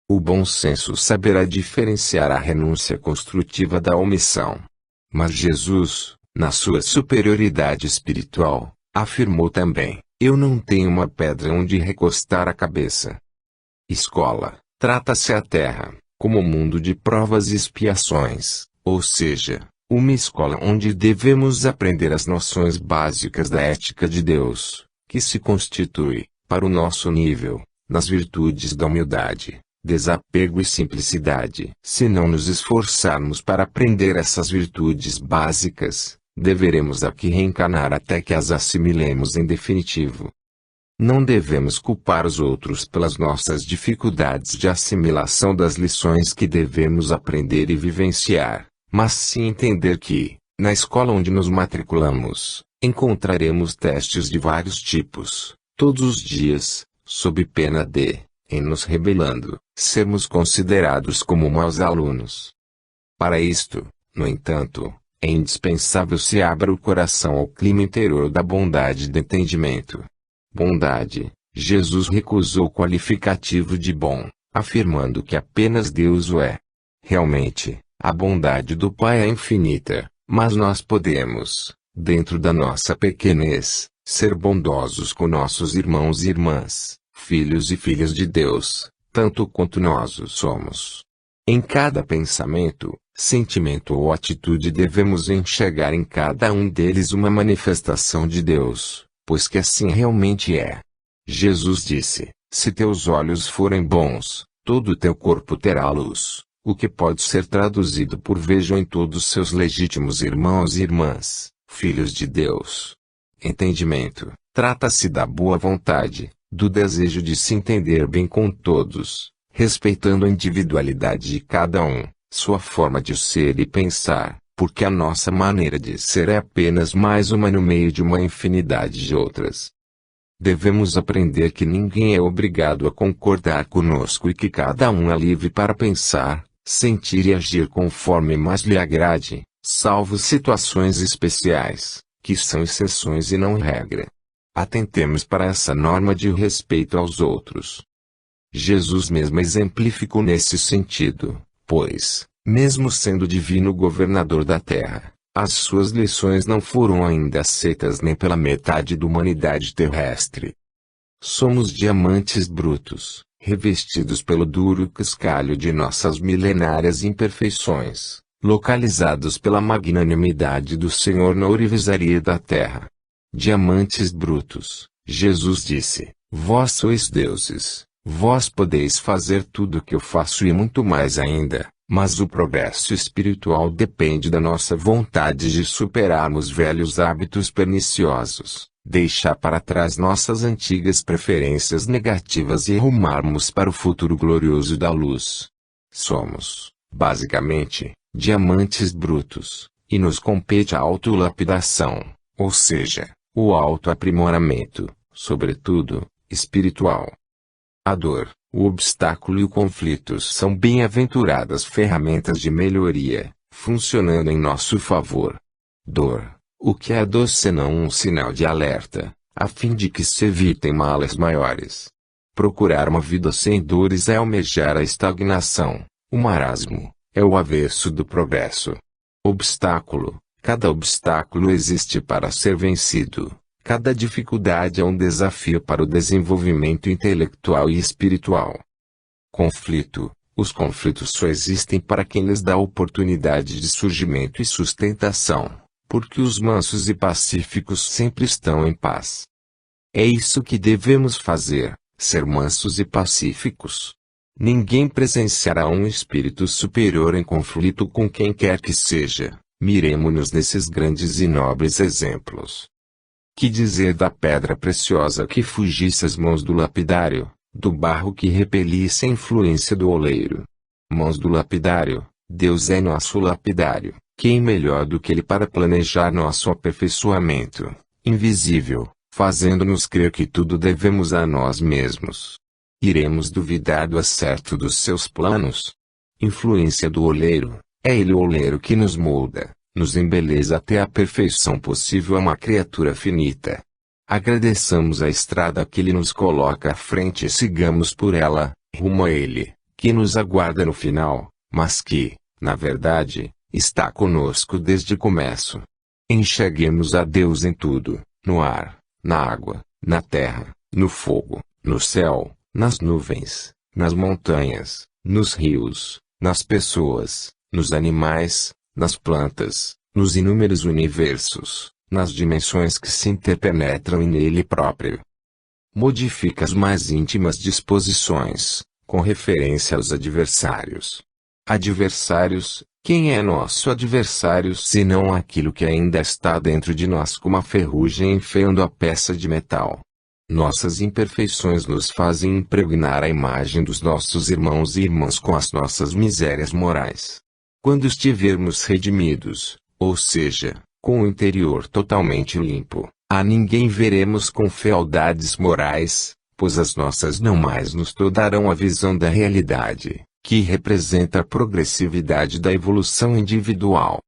O bom senso saberá diferenciar a renúncia construtiva da omissão. Mas Jesus, na sua superioridade espiritual, afirmou também, eu não tenho uma pedra onde recostar a cabeça. Escola, trata-se a terra, como mundo de provas e expiações, ou seja, uma escola onde devemos aprender as noções básicas da ética de Deus, que se constitui, para o nosso nível, nas virtudes da humildade, desapego e simplicidade. Se não nos esforçarmos para aprender essas virtudes básicas, deveremos aqui reencarnar até que as assimilemos em definitivo. Não devemos culpar os outros pelas nossas dificuldades de assimilação das lições que devemos aprender e vivenciar, mas sim entender que, na escola onde nos matriculamos, encontraremos testes de vários tipos, todos os dias, sob pena de, em nos rebelando, sermos considerados como maus alunos. Para isto, no entanto, é indispensável se abra o coração ao clima interior da bondade e do entendimento. Bondade, Jesus recusou o qualificativo de bom, afirmando que apenas Deus o é. Realmente, a bondade do Pai é infinita, mas nós podemos, dentro da nossa pequenez, ser bondosos com nossos irmãos e irmãs, filhos e filhas de Deus, tanto quanto nós o somos. Em cada pensamento, sentimento ou atitude devemos enxergar em cada um deles uma manifestação de Deus, pois que assim realmente é. Jesus disse, se teus olhos forem bons, todo o teu corpo terá luz, o que pode ser traduzido por vejam em todos seus legítimos irmãos e irmãs, filhos de Deus. Entendimento, trata-se da boa vontade, do desejo de se entender bem com todos, respeitando a individualidade de cada um, sua forma de ser e pensar, porque a nossa maneira de ser é apenas mais uma no meio de uma infinidade de outras. Devemos aprender que ninguém é obrigado a concordar conosco e que cada um é livre para pensar, sentir e agir conforme mais lhe agrade, salvo situações especiais, que são exceções e não regra. Atentemos para essa norma de respeito aos outros. Jesus mesmo exemplificou nesse sentido, pois, mesmo sendo divino governador da terra, as suas lições não foram ainda aceitas nem pela metade da humanidade terrestre. Somos diamantes brutos, revestidos pelo duro cascalho de nossas milenárias imperfeições, localizados pela magnanimidade do Senhor na ourivesaria da terra. Diamantes brutos, Jesus disse, vós sois deuses, vós podeis fazer tudo o que eu faço e muito mais ainda, mas o progresso espiritual depende da nossa vontade de superarmos velhos hábitos perniciosos, deixar para trás nossas antigas preferências negativas e rumarmos para o futuro glorioso da luz. Somos, basicamente, diamantes brutos, e nos compete a autolapidação, ou seja, o autoaprimoramento, sobretudo, espiritual. A dor, o obstáculo e o conflito são bem-aventuradas ferramentas de melhoria, funcionando em nosso favor. Dor, o que é a dor senão um sinal de alerta, a fim de que se evitem males maiores. Procurar uma vida sem dores é almejar a estagnação, o marasmo, é o avesso do progresso. Obstáculo, cada obstáculo existe para ser vencido. Cada dificuldade é um desafio para o desenvolvimento intelectual e espiritual. Conflito, os conflitos só existem para quem lhes dá oportunidade de surgimento e sustentação, porque os mansos e pacíficos sempre estão em paz. É isso que devemos fazer, ser mansos e pacíficos. Ninguém presenciará um espírito superior em conflito com quem quer que seja, miremo-nos nesses grandes e nobres exemplos. Que dizer da pedra preciosa que fugisse às mãos do lapidário, do barro que repelisse a influência do oleiro. Mãos do lapidário, Deus é nosso lapidário, quem melhor do que Ele para planejar nosso aperfeiçoamento, invisível, fazendo-nos crer que tudo devemos a nós mesmos. Iremos duvidar do acerto dos seus planos? Influência do oleiro, é Ele o oleiro que nos molda, nos embeleza até a perfeição possível a uma criatura finita. Agradeçamos a estrada que Ele nos coloca à frente e sigamos por ela, rumo a Ele, que nos aguarda no final, mas que, na verdade, está conosco desde o começo. Enxerguemos a Deus em tudo, no ar, na água, na terra, no fogo, no céu, nas nuvens, nas montanhas, nos rios, nas pessoas, nos animais, nas plantas, nos inúmeros universos, nas dimensões que se interpenetram e nele próprio. Modifica as mais íntimas disposições, com referência aos adversários. Adversários, quem é nosso adversário senão aquilo que ainda está dentro de nós como a ferrugem enfiando a peça de metal? Nossas imperfeições nos fazem impregnar a imagem dos nossos irmãos e irmãs com as nossas misérias morais. Quando estivermos redimidos, ou seja, com o interior totalmente limpo, a ninguém veremos com fealdades morais, pois as nossas não mais nos darão a visão da realidade, que representa a progressividade da evolução individual.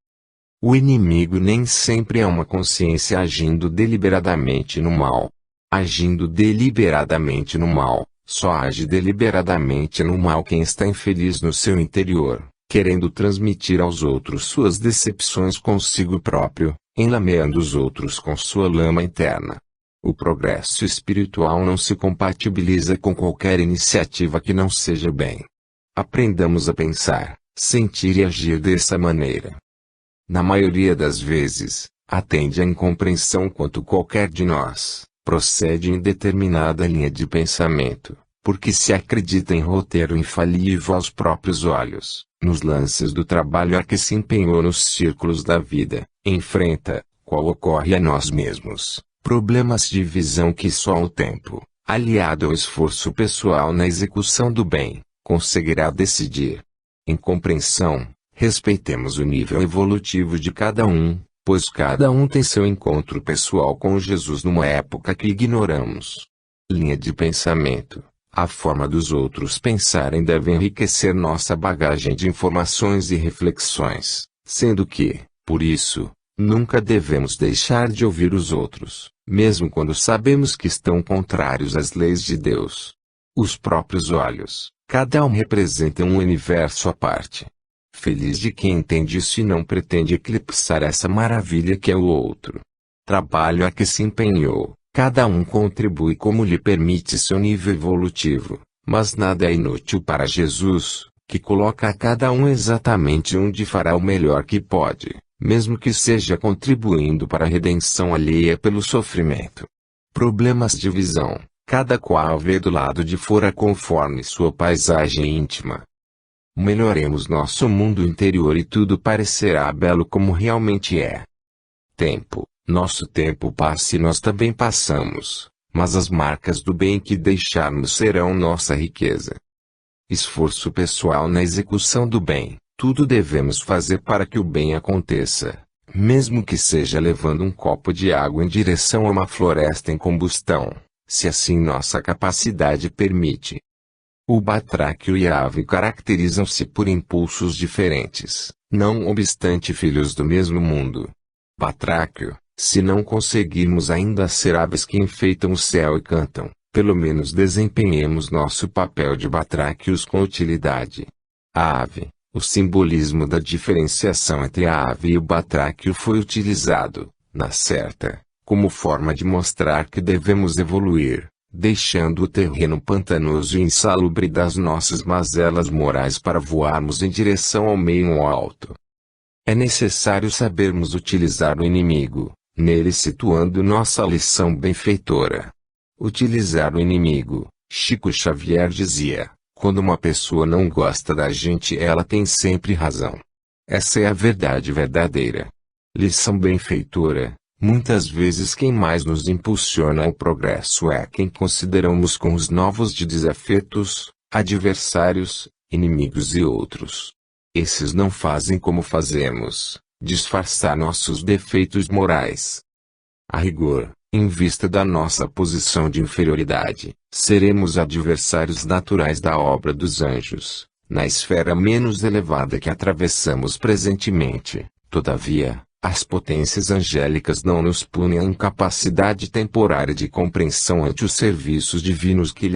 O inimigo nem sempre é uma consciência agindo deliberadamente no mal. Agindo deliberadamente no mal, só age deliberadamente no mal quem está infeliz no seu interior, querendo transmitir aos outros suas decepções consigo próprio, enlameando os outros com sua lama interna. O progresso espiritual não se compatibiliza com qualquer iniciativa que não seja bem. Aprendamos a pensar, sentir e agir dessa maneira. Na maioria das vezes, atende à incompreensão quanto qualquer de nós procede em determinada linha de pensamento, porque se acredita em roteiro infalível aos próprios olhos, nos lances do trabalho a que se empenhou nos círculos da vida, enfrenta, qual ocorre a nós mesmos, problemas de visão que só o tempo, aliado ao esforço pessoal na execução do bem, conseguirá decidir. Em compreensão, respeitemos o nível evolutivo de cada um, pois cada um tem seu encontro pessoal com Jesus numa época que ignoramos. Linha de pensamento. A forma dos outros pensarem deve enriquecer nossa bagagem de informações e reflexões, sendo que, por isso, nunca devemos deixar de ouvir os outros, mesmo quando sabemos que estão contrários às leis de Deus. Os próprios olhos, cada um representa um universo à parte. Feliz de quem entende isso e não pretende eclipsar essa maravilha que é o outro. Trabalho a que se empenhou, cada um contribui como lhe permite seu nível evolutivo, mas nada é inútil para Jesus, que coloca a cada um exatamente onde fará o melhor que pode, mesmo que seja contribuindo para a redenção alheia pelo sofrimento. Problemas de visão, cada qual vê do lado de fora conforme sua paisagem íntima. Melhoremos nosso mundo interior e tudo parecerá belo como realmente é. Tempo, nosso tempo passa e nós também passamos, mas as marcas do bem que deixarmos serão nossa riqueza. Esforço pessoal na execução do bem, tudo devemos fazer para que o bem aconteça, mesmo que seja levando um copo de água em direção a uma floresta em combustão, se assim nossa capacidade permite. O batráquio e a ave caracterizam-se por impulsos diferentes, não obstante filhos do mesmo mundo. Batráquio, se não conseguirmos ainda ser aves que enfeitam o céu e cantam, pelo menos desempenhemos nosso papel de batráquios com utilidade. A ave, o simbolismo da diferenciação entre a ave e o batráquio foi utilizado, na certa, como forma de mostrar que devemos evoluir, deixando o terreno pantanoso e insalubre das nossas mazelas morais para voarmos em direção ao meio alto. É necessário sabermos utilizar o inimigo, nele situando nossa lição benfeitora. Utilizar o inimigo, Chico Xavier dizia, quando uma pessoa não gosta da gente ela tem sempre razão. Essa é a verdade verdadeira. Lição benfeitora, Muitas vezes quem mais nos impulsiona ao progresso é quem consideramos com os novos de desafetos, adversários, inimigos e outros. Esses não fazem como fazemos, disfarçar nossos defeitos morais. A rigor, em vista da nossa posição de inferioridade, seremos adversários naturais da obra dos anjos, na esfera menos elevada que atravessamos presentemente. Todavia, as potências angélicas não nos punem a incapacidade temporária de compreensão ante os serviços divinos que